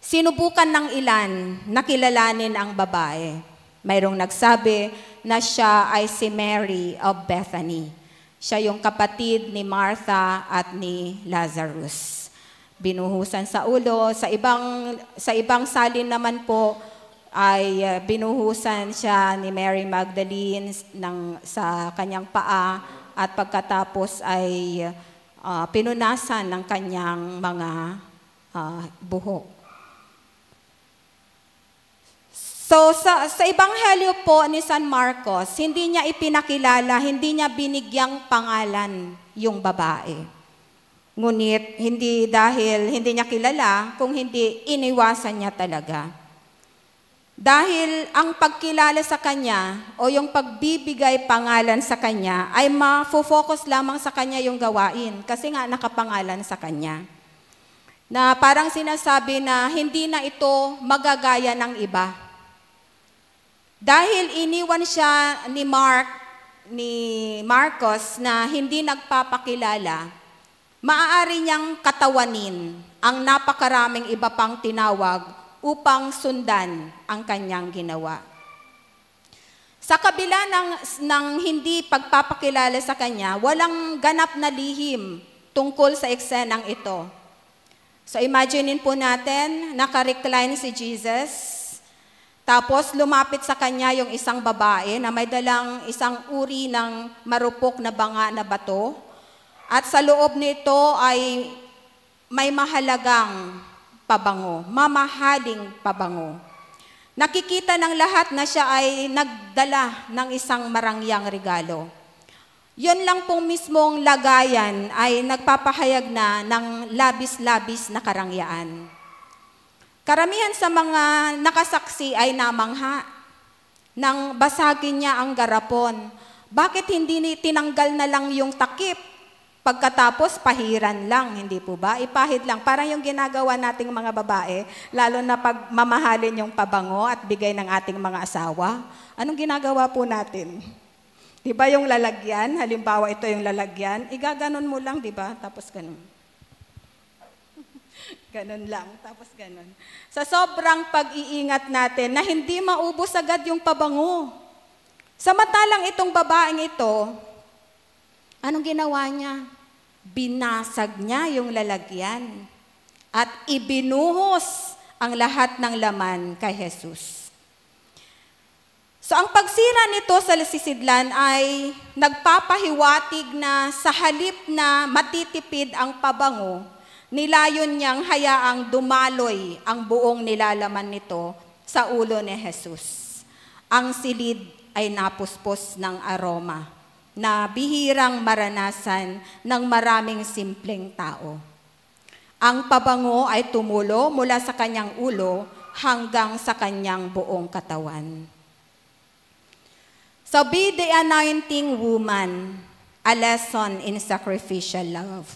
sinubukan ng ilan na kilalanin ang babae. Mayroong nagsabi na siya ay si Mary of Bethany. Siya yung kapatid ni Martha at ni Lazarus. Binuhusan sa ulo. Sa ibang salin naman po ay binuhusan siya ni Mary Magdalene sa kanyang paa at pagkatapos ay pinunasan ng kanyang mga buhok. So sa ebanghelyo po ni San Marcos, hindi niya ipinakilala, hindi niya binigyang pangalan yung babae. Ngunit hindi dahil hindi niya kilala, kung hindi iniwasan niya talaga. Dahil ang pagkilala sa kanya o yung pagbibigay pangalan sa kanya ay mafo-focus lamang sa kanya yung gawain kasi nga nakapangalan sa kanya. Na parang sinasabi na hindi na ito magagaya ng iba. Dahil iniwan siya ni Marcos na hindi nagpapakilala, maaari niyang katawanin ang napakaraming iba pang tinawag upang sundan ang kanyang ginawa. Sa kabila ng hindi pagpapakilala sa kanya, walang ganap na lihim tungkol sa eksenang ito. So imaginein po natin, naka-recline si Jesus, tapos lumapit sa kanya yung isang babae na may dalang isang uri ng marupok na banga na bato. At sa loob nito ay may mahalagang pabango, mamahaling pabango. Nakikita ng lahat na siya ay nagdala ng isang marangyang regalo. Yun lang pong mismong lagayan ay nagpapahayag na ng labis-labis na karangyaan. Karamihan sa mga nakasaksi ay namangha nang basagin niya ang garapon. Bakit hindi tinanggal na lang yung takip? Pagkatapos pahiran lang, hindi po ba? Ipahid lang. Parang yung ginagawa nating mga babae, lalo na pag mamahalin yung pabango at bigay ng ating mga asawa. Anong ginagawa po natin? Diba yung lalagyan? Halimbawa ito yung lalagyan. Igaganon mo lang, diba? Tapos ganun. Ganun lang, tapos ganun. Sa sobrang pag-iingat natin na hindi maubos agad yung pabango. Samantalang itong babaeng ito, anong ginawa niya? Binasag niya yung lalagyan at ibinuhos ang lahat ng laman kay Jesus. So ang pagsira nito sa sisidlan ay nagpapahiwatig na sa halip na matitipid ang pabango, nilayon niyang hayaang dumaloy ang buong nilalaman nito sa ulo ni Jesus. Ang silid ay napuspos ng aroma na bihirang maranasan ng maraming simpleng tao. Ang pabango ay tumulo mula sa kanyang ulo hanggang sa kanyang buong katawan. So be the anointing woman, a lesson in sacrificial love.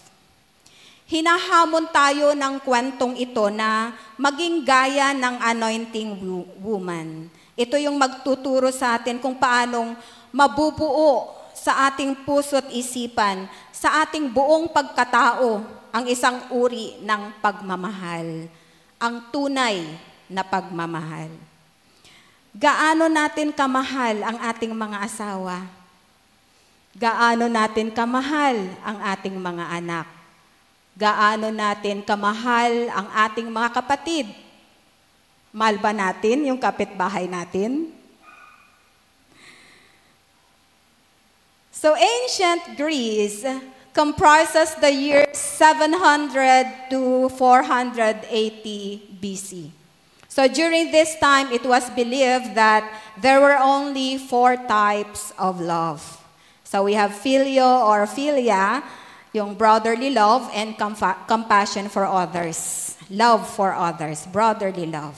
Hinahamon tayo ng kwentong ito na maging gaya ng anointing woman. Ito yung magtuturo sa atin kung paanong mabubuo sa ating puso't isipan, sa ating buong pagkatao, ang isang uri ng pagmamahal, ang tunay na pagmamahal. Gaano natin kamahal ang ating mga asawa? Gaano natin kamahal ang ating mga anak? Gaano natin kamahal ang ating mga kapatid? Mahal ba natin yung kapitbahay natin? So ancient Greece comprises the years 700 to 480 BC. So during this time, it was believed that there were only 4 types of love. So we have phileo or philia. yung brotherly love and compassion for others. Love for others, brotherly love.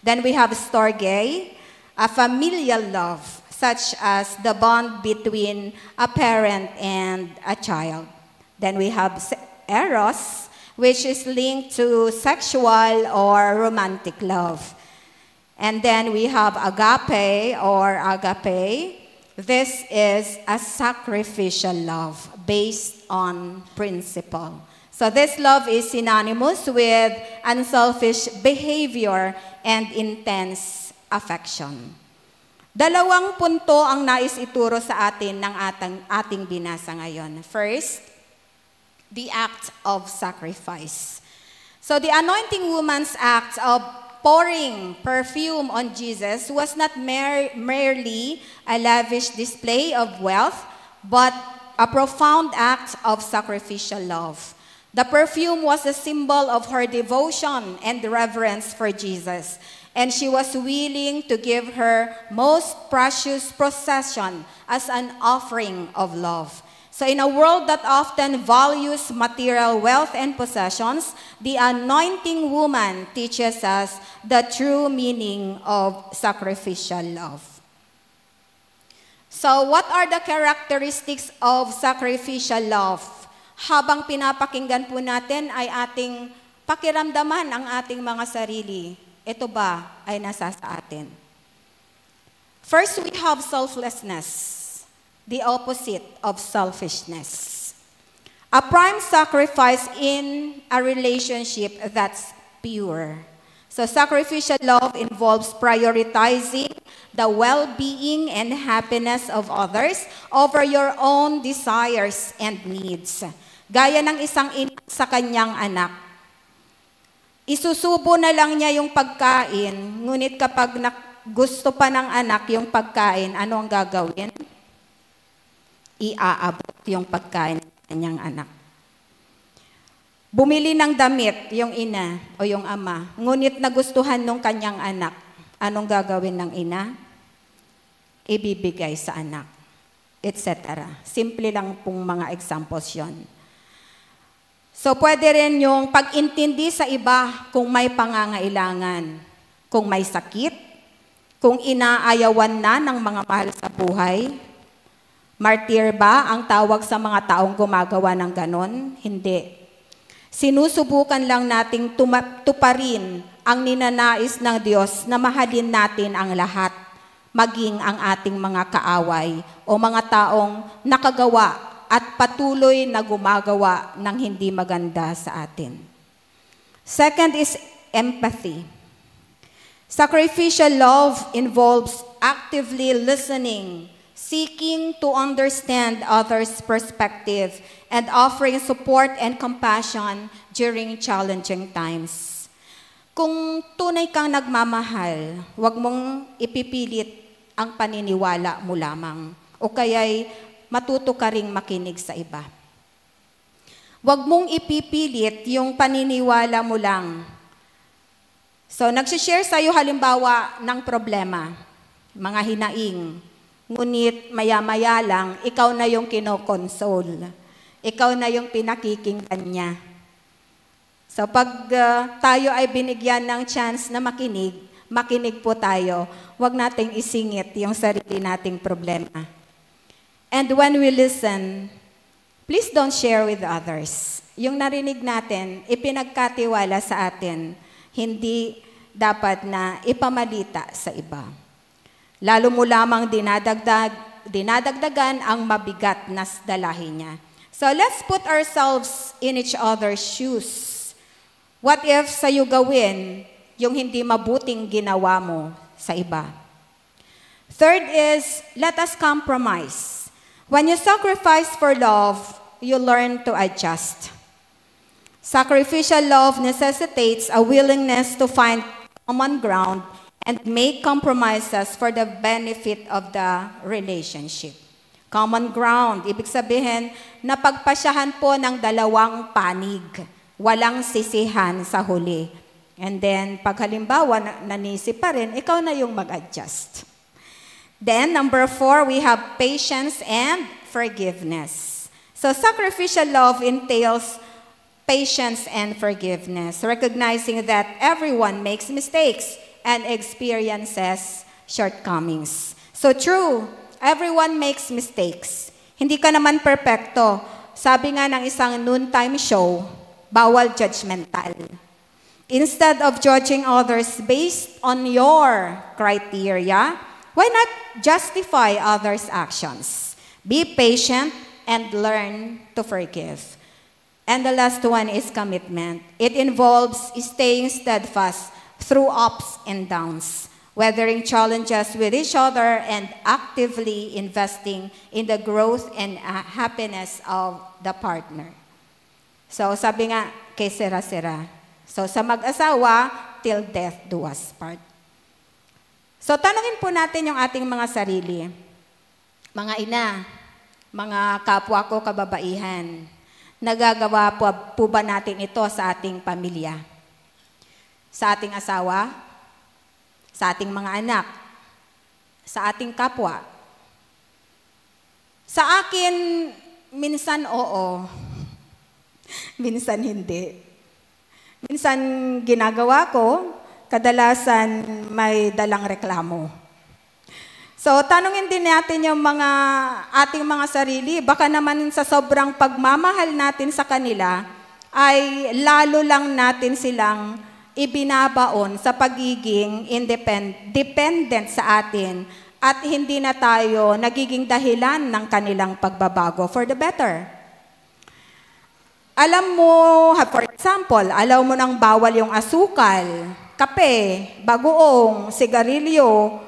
Then we have storge, a familial love, such as the bond between a parent and a child. Then we have eros, which is linked to sexual or romantic love. And then we have agape or agape. This is a sacrificial love based on principle. So this love is synonymous with unselfish behavior and intense affection. Dalawang punto ang nais ituro sa atin ng ating binasa ngayon. First, the act of sacrifice. So the anointing woman's act of pouring perfume on Jesus was not merely a lavish display of wealth, but a profound act of sacrificial love. The perfume was a symbol of her devotion and reverence for Jesus, and she was willing to give her most precious possession as an offering of love. So in a world that often values material wealth and possessions, the anointing woman teaches us the true meaning of sacrificial love. So what are the characteristics of sacrificial love? Habang pinapakinggan po natin ay ating pakiramdaman ang ating mga sarili. Ito ba ay nasa sa atin? First, we have selflessness, the opposite of selfishness. A prime sacrifice in a relationship that's pure. So sacrificial love involves prioritizing the well-being and happiness of others over your own desires and needs. Gaya ng isang ina sa kanyang anak. Isusubo na lang niya yung pagkain, ngunit kapag gusto pa ng anak yung pagkain, ano ang gagawin? Iaabot yung pagkain ng kanyang anak. Bumili ng damit yung ina o yung ama, ngunit nagustuhan ng kanyang anak, anong gagawin ng ina? Ibibigay sa anak, etc. Simple lang pong mga examples yon. So pwede rin yung pag-intindi sa iba kung may pangangailangan, kung may sakit, kung inaayawan na ng mga mahal sa buhay. Martir ba ang tawag sa mga taong gumagawa ng ganon? Hindi. Sinusubukan lang nating tuparin ang ninanais ng Diyos na mahalin natin ang lahat, maging ang ating mga kaaway o mga taong nakagawa at patuloy na gumagawa ng hindi maganda sa atin. Second is empathy. Sacrificial love involves actively listening, seeking to understand others' perspective, and offering support and compassion during challenging times. Kung tunay kang nagmamahal, huwag mong ipipilit ang paniniwala mo lamang, o kaya'y matuto ka ring makinig sa iba. Huwag mong ipipilit yung paniniwala mo lang. So, nagsishare sa'yo halimbawa ng problema, mga hinaing, ngunit maya-maya lang, ikaw na yung kinokonsole. Ikaw na yung pinakikinggan niya. So pag tayo ay binigyan ng chance na makinig po tayo. Huwag nating isingit yung sarili nating problema. And when we listen, please don't share with others. Yung narinig natin, ipinagkatiwala sa atin, hindi dapat na ipamalita sa iba. Lalo mo lamang dinadagdagan ang mabigat na dalahin niya. So let's put ourselves in each other's shoes. What if sa'yo gawin yung hindi mabuting ginawa mo sa iba? Third is, let us compromise. When you sacrifice for love, you learn to adjust. Sacrificial love necessitates a willingness to find common ground and make compromises for the benefit of the relationship. Common ground, ibig sabihin, napagpasyahan po ng dalawang panig. Walang sisihan sa huli. And then, pag halimbawa, nanisi pa rin, ikaw na yung mag-adjust. Then, number 4, we have patience and forgiveness. So sacrificial love entails patience and forgiveness, recognizing that everyone makes mistakes and experiences shortcomings. So true, everyone makes mistakes. Hindi ka naman perpekto. Sabi nga ng isang noontime show, bawal judgmental. Instead of judging others based on your criteria, why not justify others' actions? Be patient and learn to forgive. And the last one is commitment. It involves staying steadfast through ups and downs, weathering challenges with each other and actively investing in the growth and happiness of the partner. So sabi nga kay Sera. So sa mag-asawa, till death do us part. So tanungin po natin yung ating mga sarili. Mga ina, mga kapwa ko kababaihan, nagagawa po ba natin ito sa ating pamilya? Sa ating asawa? Sa ating mga anak? Sa ating kapwa? Sa akin, minsan oo, minsan hindi. Minsan ginagawa ko, kadalasan may dalang reklamo. So, tanungin din natin yung ating mga sarili, baka naman sa sobrang pagmamahal natin sa kanila, ay lalo lang natin silang ibinabaon sa pagiging dependent sa atin at hindi na tayo nagiging dahilan ng kanilang pagbabago for the better. Alam mo, for example, alam mo nang bawal yung asukal, kape, bagoong, sigarilyo,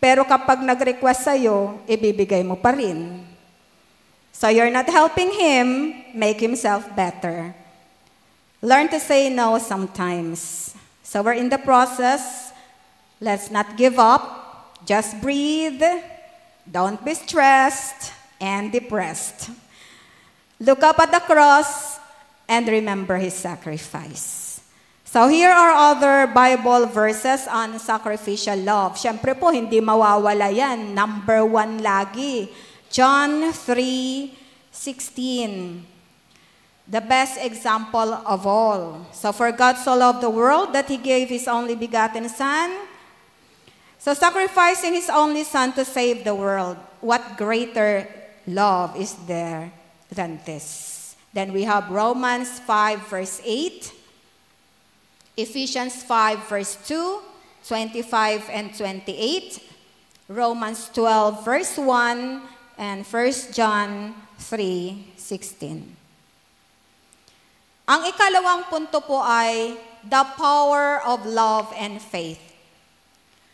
pero kapag nag-request sa'yo, ibibigay mo pa rin. So you're not helping him make himself better. Learn to say no sometimes. So we're in the process. Let's not give up. Just breathe. Don't be stressed and depressed. Look up at the cross and remember His sacrifice. So here are other Bible verses on sacrificial love. Siyempre po, hindi mawawala yan. Number 1 lagi. John 3:16. The best example of all. So for God so loved the world that He gave His only begotten Son. So sacrificing His only Son to save the world. What greater love is there than this? Then we have Romans 5 verse 8. Ephesians 5 verse 2, 25 and 28, Romans 12 verse 1, and 1 John 3:16. Ang ikalawang punto po ay the power of love and faith.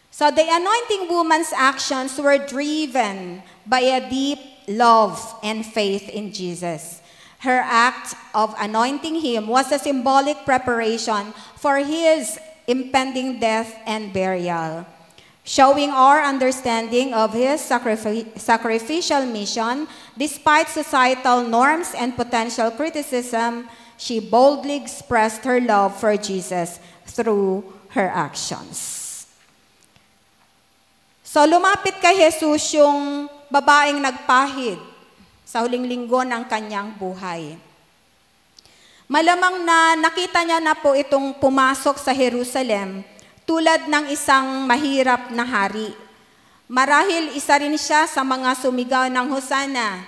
So the anointing woman's actions were driven by a deep love and faith in Jesus. Her act of anointing him was a symbolic preparation for his impending death and burial, showing our understanding of his sacrificial mission. Despite societal norms and potential criticism, she boldly expressed her love for Jesus through her actions. So lumapit kay Jesus yung babaeng nagpahid sa huling linggo ng kanyang buhay. Malamang na nakita niya na po itong pumasok sa Jerusalem tulad ng isang mahirap na hari. Marahil isa rin siya sa mga sumigaw ng Hosana.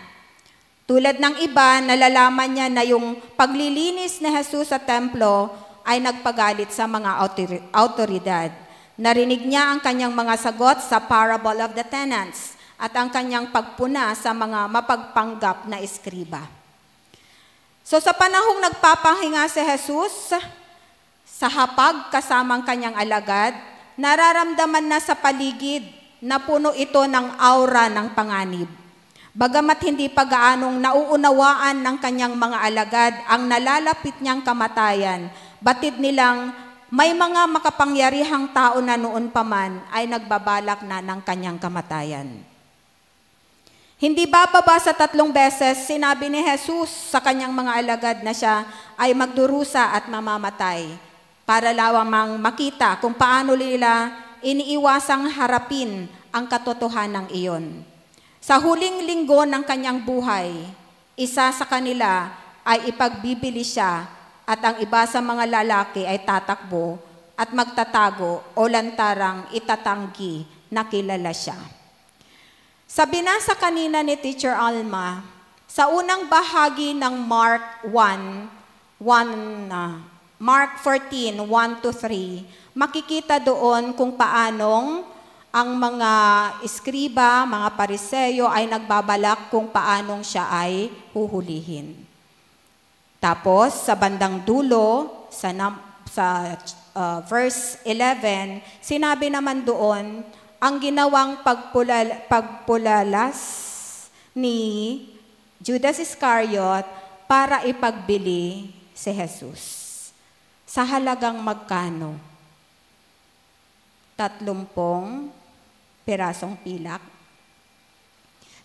Tulad ng iba, nalalaman niya na yung paglilinis ni Jesus sa templo ay nagpagalit sa mga autoridad. Narinig niya ang kanyang mga sagot sa parable of the tenants at ang kanyang pagpuna sa mga mapagpanggap na eskriba. So sa panahong nagpapahinga si Jesus, sa hapag kasamang kanyang alagad, nararamdaman na sa paligid na puno ito ng aura ng panganib. Bagamat hindi pa gaanong nauunawaan ng kanyang mga alagad ang nalalapit niyang kamatayan, batid nilang may mga makapangyarihang tao na noon pa man ay nagbabalak na ng kanyang kamatayan. Hindi bababa sa 3 beses, sinabi ni Jesus sa kanyang mga alagad na siya ay magdurusa at mamamatay para lamang makita kung paano nila iniiwasang harapin ang katotohanan ng iyon. Sa huling linggo ng kanyang buhay, isa sa kanila ay ipagbibili siya at ang iba sa mga lalaki ay tatakbo at magtatago o lantarang itatanggi na kilala siya. Sa binasa kanina ni Teacher Alma, sa unang bahagi ng Mark 14, 1-3, makikita doon kung paanong ang mga iskriba, mga pariseyo ay nagbabalak kung paanong siya ay huhulihin. Tapos, sa bandang dulo, sa verse 11, sinabi naman doon, ang ginawang pagpulalas ni Judas Iscariot para ipagbili si Jesus. Sa halagang magkano? 30 pirasong pilak.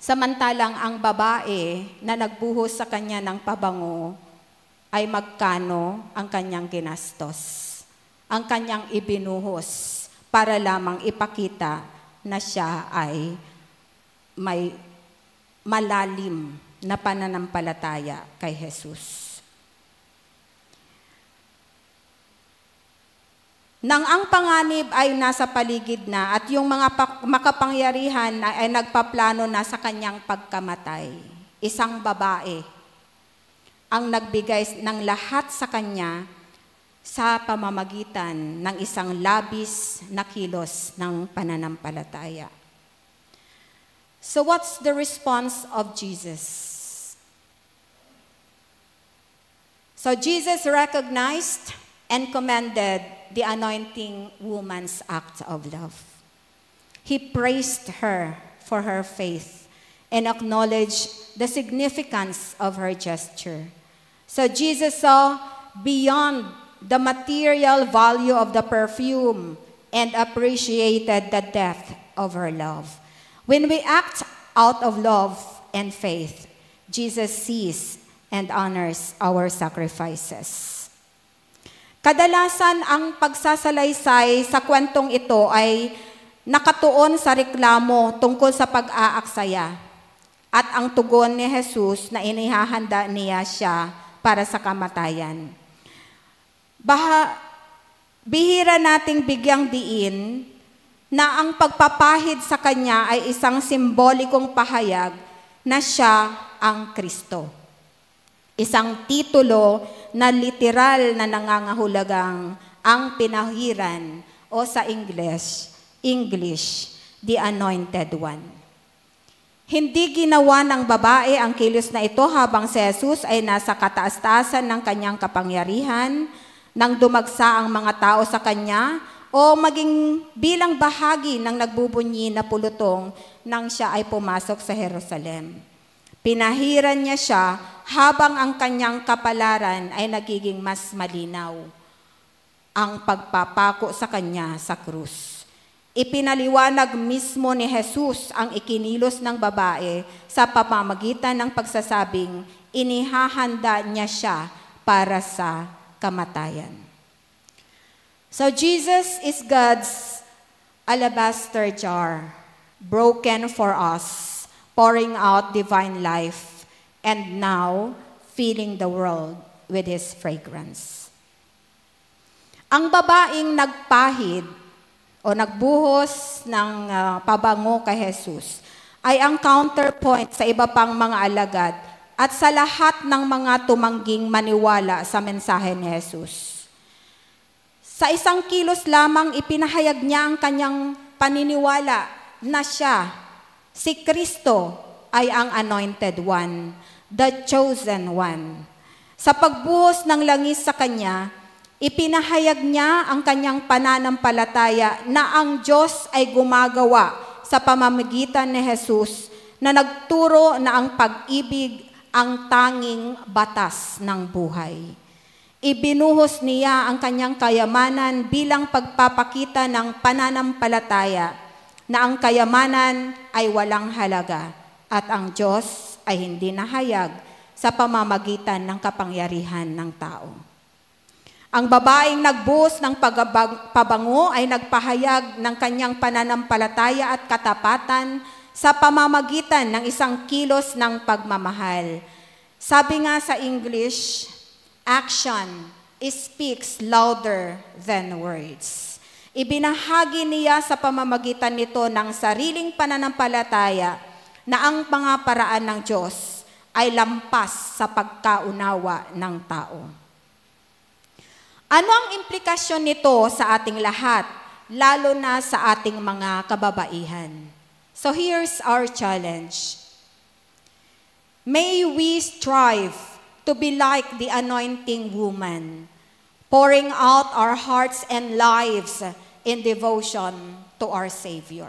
Samantalang ang babae na nagbuhos sa kanya ng pabango ay magkano ang kanyang ginastos, ang kanyang ibinuhos para lamang ipakita na siya ay may malalim na pananampalataya kay Jesus. Nang ang panganib ay nasa paligid na at yung mga makapangyarihan ay nagpaplano na sa kanyang pagkamatay, isang babae ang nagbigay ng lahat sa kanya sa pamamagitan ng isang labis na kilos ng pananampalataya. So what's the response of Jesus? So Jesus recognized and commended the anointing woman's act of love. He praised her for her faith and acknowledged the significance of her gesture. So Jesus saw beyond the material value of the perfume and appreciated the depth of her love. When we act out of love and faith, Jesus sees and honors our sacrifices. Kadalasan ang pagsasalaysay sa kwentong ito ay nakatuon sa reklamo tungkol sa pag-aaksaya at ang tugon ni Jesus na inihahanda niya siya para sa kamatayan. Bihira nating bigyang diin na ang pagpapahid sa kanya ay isang simbolikong pahayag na siya ang Kristo. Isang titulo na literal na nangangahulugang ang pinahiran o sa English, the Anointed One. Hindi ginawa ng babae ang kilos na ito habang si Jesus ay nasa kataas-taasan ng kanyang kapangyarihan, nang dumagsa ang mga tao sa kanya, o maging bilang bahagi ng nagbubunyi na pulutong nang siya ay pumasok sa Jerusalem. Pinahiran niya siya habang ang kanyang kapalaran ay nagiging mas malinaw, ang pagpapako sa kanya sa krus. Ipinaliwanag mismo ni Jesus ang ikinilos ng babae sa pamamagitan ng pagsasabing inihahanda niya siya para sa kamatayan. So Jesus is God's alabaster jar, broken for us, pouring out divine life, and now filling the world with His fragrance. Ang babaeng nagpahid o nagbuhos ng pabango kay Jesus ay ang counterpoint sa iba pang mga alagad at sa lahat ng mga tumangging maniwala sa mensahe ni Jesus. Sa 1 kilos lamang ipinahayag niya ang kanyang paniniwala na siya, si Kristo, ay ang Anointed One, the Chosen One. Sa pagbuhos ng langis sa kanya, ipinahayag niya ang kanyang pananampalataya na ang Diyos ay gumagawa sa pamamagitan ni Jesus na nagturo na ang pag-ibig ang tanging batas ng buhay. Ibinuhos niya ang kanyang kayamanan bilang pagpapakita ng pananampalataya na ang kayamanan ay walang halaga at ang Diyos ay hindi nahayag sa pamamagitan ng kapangyarihan ng tao. Ang babaeng nagbuhos ng pabango ay nagpahayag ng kanyang pananampalataya at katapatan sa pamamagitan ng 1 kilos ng pagmamahal. Sabi nga sa English, action speaks louder than words. Ibinahagi niya sa pamamagitan nito ng sariling pananampalataya na ang mga paraan ng Diyos ay lampas sa pagkaunawa ng tao. Ano ang implikasyon nito sa ating lahat, lalo na sa ating mga kababaihan? So here's our challenge. May we strive to be like the anointing woman, pouring out our hearts and lives in devotion to our Savior.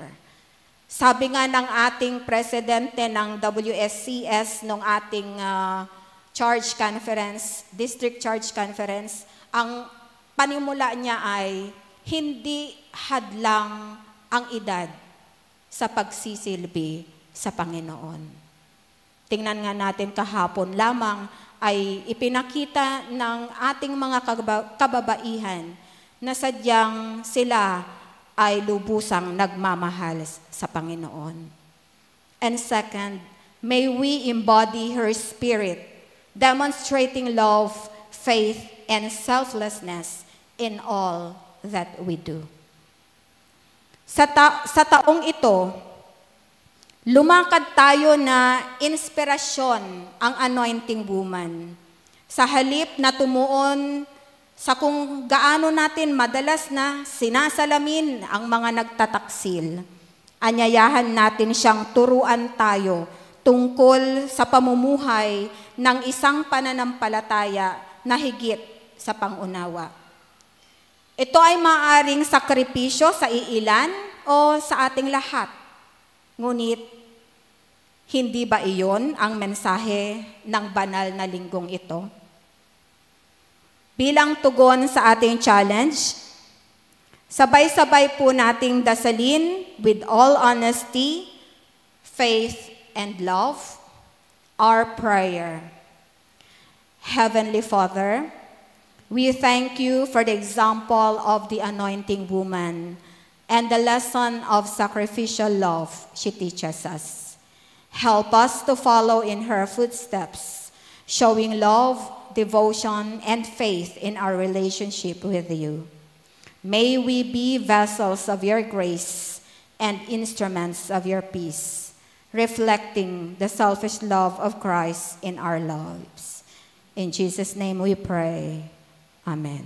Sabi nga ng ating presidente ng WSCS nung ating church conference, district church conference, ang panimula niya ay hindi hadlang ang edad sa pagsisilbi sa Panginoon. Tingnan nga natin kahapon lamang ay ipinakita ng ating mga kababaihan na sadyang sila ay lubusang nagmamahal sa Panginoon. And second, may we embody her spirit, demonstrating love, faith, and selflessness in all that we do. Sa taong ito, lumakad tayo na inspirasyon ang anointing woman. Sa halip na tumuon sa kung gaano natin madalas na sinasalamin ang mga nagtataksil, anyayahan natin siyang turuan tayo tungkol sa pamumuhay ng isang pananampalataya na higit sa pangunawa. Ito ay maaaring sakripisyo sa iilan o sa ating lahat. Ngunit, hindi ba iyon ang mensahe ng banal na linggong ito? Bilang tugon sa ating challenge, sabay-sabay po nating dasalin with all honesty, faith, and love, our prayer. Heavenly Father, we thank you for the example of the anointing woman and the lesson of sacrificial love she teaches us. Help us to follow in her footsteps, showing love, devotion, and faith in our relationship with you. May we be vessels of your grace and instruments of your peace, reflecting the selfish love of Christ in our lives. In Jesus' name we pray. Amen.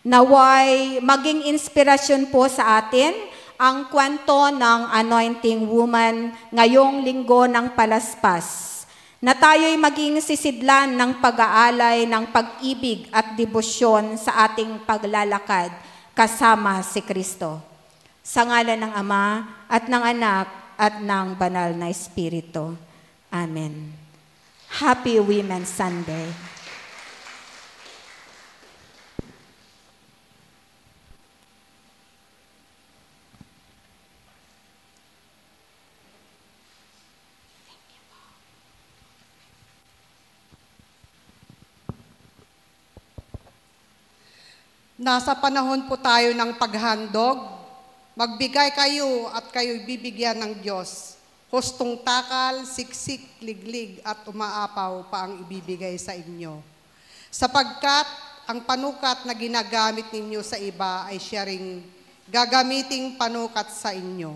Naway maging inspirasyon po sa atin ang kwento ng anointing woman ngayong linggo ng Palaspas, na tayo'y maging sisidlan ng pag-aalay ng pag-ibig at debosyon sa ating paglalakad kasama si Kristo. Sa ngalan ng Ama at ng Anak at ng Banal na Espiritu. Amen. Happy Women's Sunday. Nasa panahon po tayo ng paghandog. Magbigay kayo at kayo'y bibigyan ng Diyos. Hustong takal, siksik, liglig at umaapaw pa ang ibibigay sa inyo. Sapagkat ang panukat na ginagamit ninyo sa iba ay siya ring gagamiting panukat sa inyo.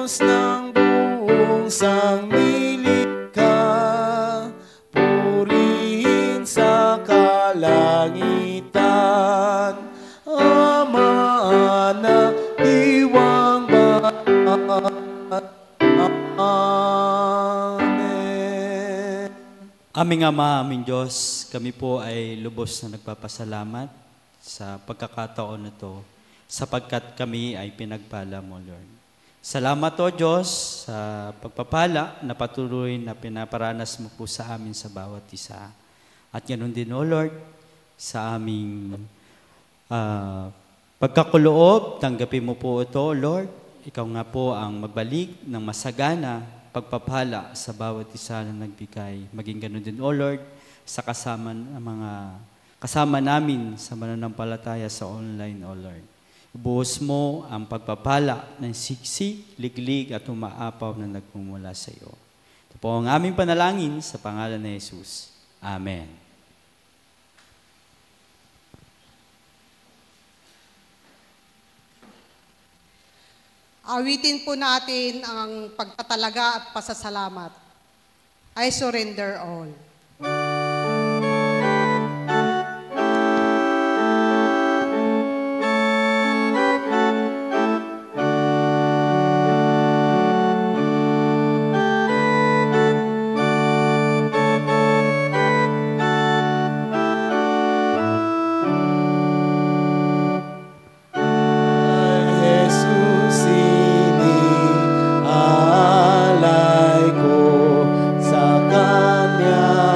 Diyos ng buong sangnilikha, purihin sa kalangitan, Ama, Anak, Diwang Banal. Amen. Aming Ama, aming Diyos, kami po ay lubos na nagpapasalamat sa pagkakataon na to, sapagkat kami ay pinagpala mo, Lord. Salamat o Diyos sa pagpapala na patuloy na pinaparanas mo po sa amin sa bawat isa. At ganoon din o Lord, sa aming pagkakuloob, tanggapin mo po ito, Lord. Ikaw nga po ang magbalik ng masagana, pagpapala sa bawat isa na nagbigay. Maging ganoon din o Lord, sa kasama namin sa mananampalataya sa online o Lord. Ibuhos mo ang pagpapala ng siksik, liglig at umaapaw na nagmumula sa iyo. Ito po ang aming panalangin sa pangalan ni Jesus. Amen. Awitin po natin ang pagtatalaga at pasasalamat. I surrender all. Jesus, inialay ko sa Kanya.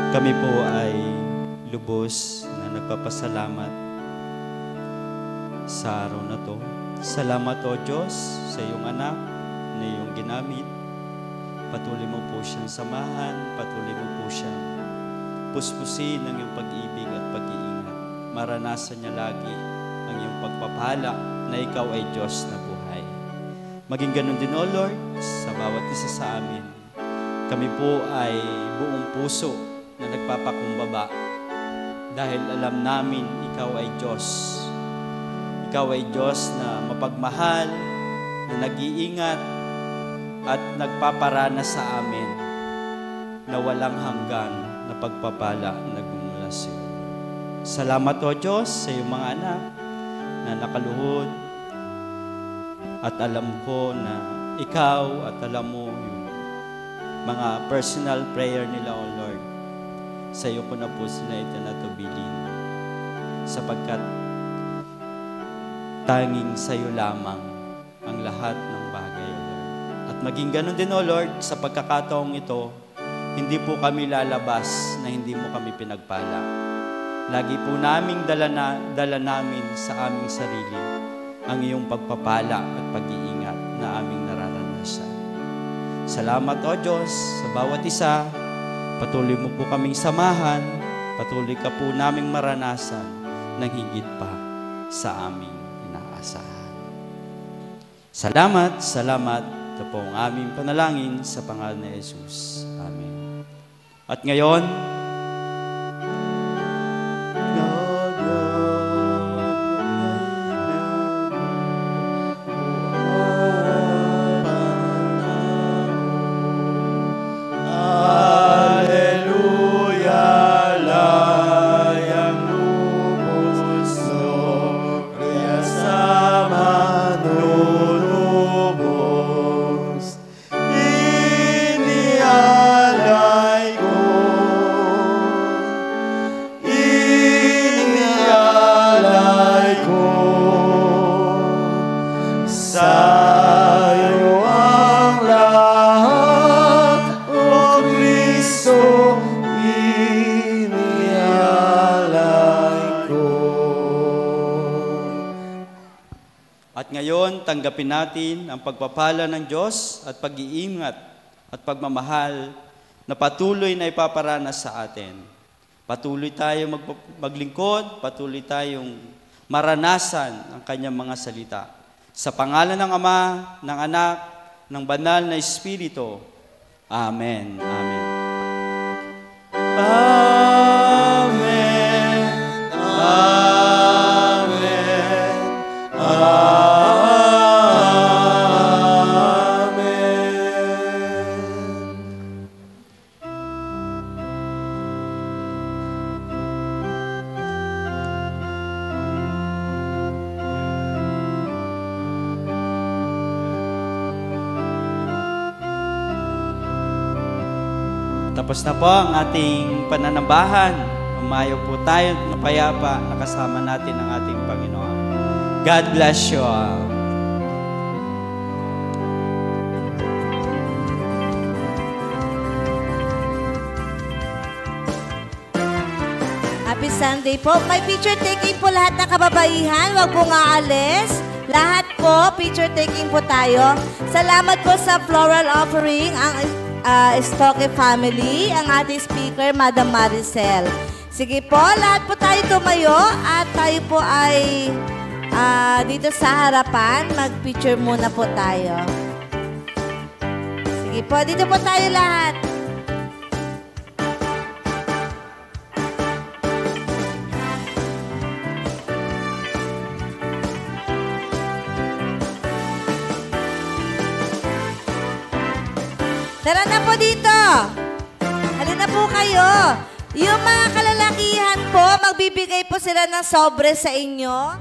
Kami po ay lubos na nagpapasalamat sa araw na to. Salamat o Diyos sa iyong anak na iyong ginamit. Patuloy mo po siyang samahan, patuloy mo po siyang puspusin ng iyong pag-ibig at pag-iingat. Maranasan niya lagi ang iyong pagpapala na ikaw ay Diyos na buhay. Maging ganun din, O Lord, sa bawat isa sa amin. Kami po ay buong puso na nagpapakumbaba dahil alam namin ikaw ay Diyos. Ikaw ay Diyos na mapagmahal, na nag-iingat at nagpaparana sa amin na walang hanggan na pagpapala na nagmumula sa iyo. Salamat o Diyos sa iyong mga anak na nakaluhod at alam ko na ikaw at alam mo yung mga personal prayer nila o Lord. Sa iyo ko na po sila itinatubilin sapagkat tanging sa iyo lamang ang lahat ng bagay, O Lord. At maging ganun din, O Lord, sa pagkakataong ito, hindi po kami lalabas na hindi mo kami pinagpala. Lagi po naming dala namin sa aming sarili ang iyong pagpapala at pag-iingat na aming nararanasan. Salamat, O Diyos, sa bawat isa. Patuloy mo po kaming samahan. Patuloy ka po naming maranasan ng higit pa sa aming inaasahan. Salamat, salamat. Ito po ang aming panalangin sa pangalan ni Jesus. Amen. At ngayon, tanggapin natin ang pagpapala ng Diyos at pag-iingat at pagmamahal na patuloy na ipaparanas sa atin. Patuloy tayong maglingkod, patuloy tayong maranasan ang kanyang mga salita. Sa pangalan ng Ama, ng Anak, ng Banal na Espiritu. Amen. Amen. Amen. Amen. Amen. Tapos na po ang ating pananambahan. Umayo po tayo at mapayapa na kasama natin ang ating Panginoon. God bless you all. Happy Sunday po. May picture taking po lahat ng kababaihan. Huwag pong aalis. Lahat po, picture taking po tayo. Salamat po sa floral offering, ang Stoke family, ang ating speaker, Madam Maricel. Sige po, lahat po tayo tumayo at tayo po ay dito sa harapan. Mag-picture muna po tayo. Sige po, dito po tayo lahat. Tara na po dito. Halina po kayo. Yung mga kalalakihan po, magbibigay po sila ng sobre sa inyo.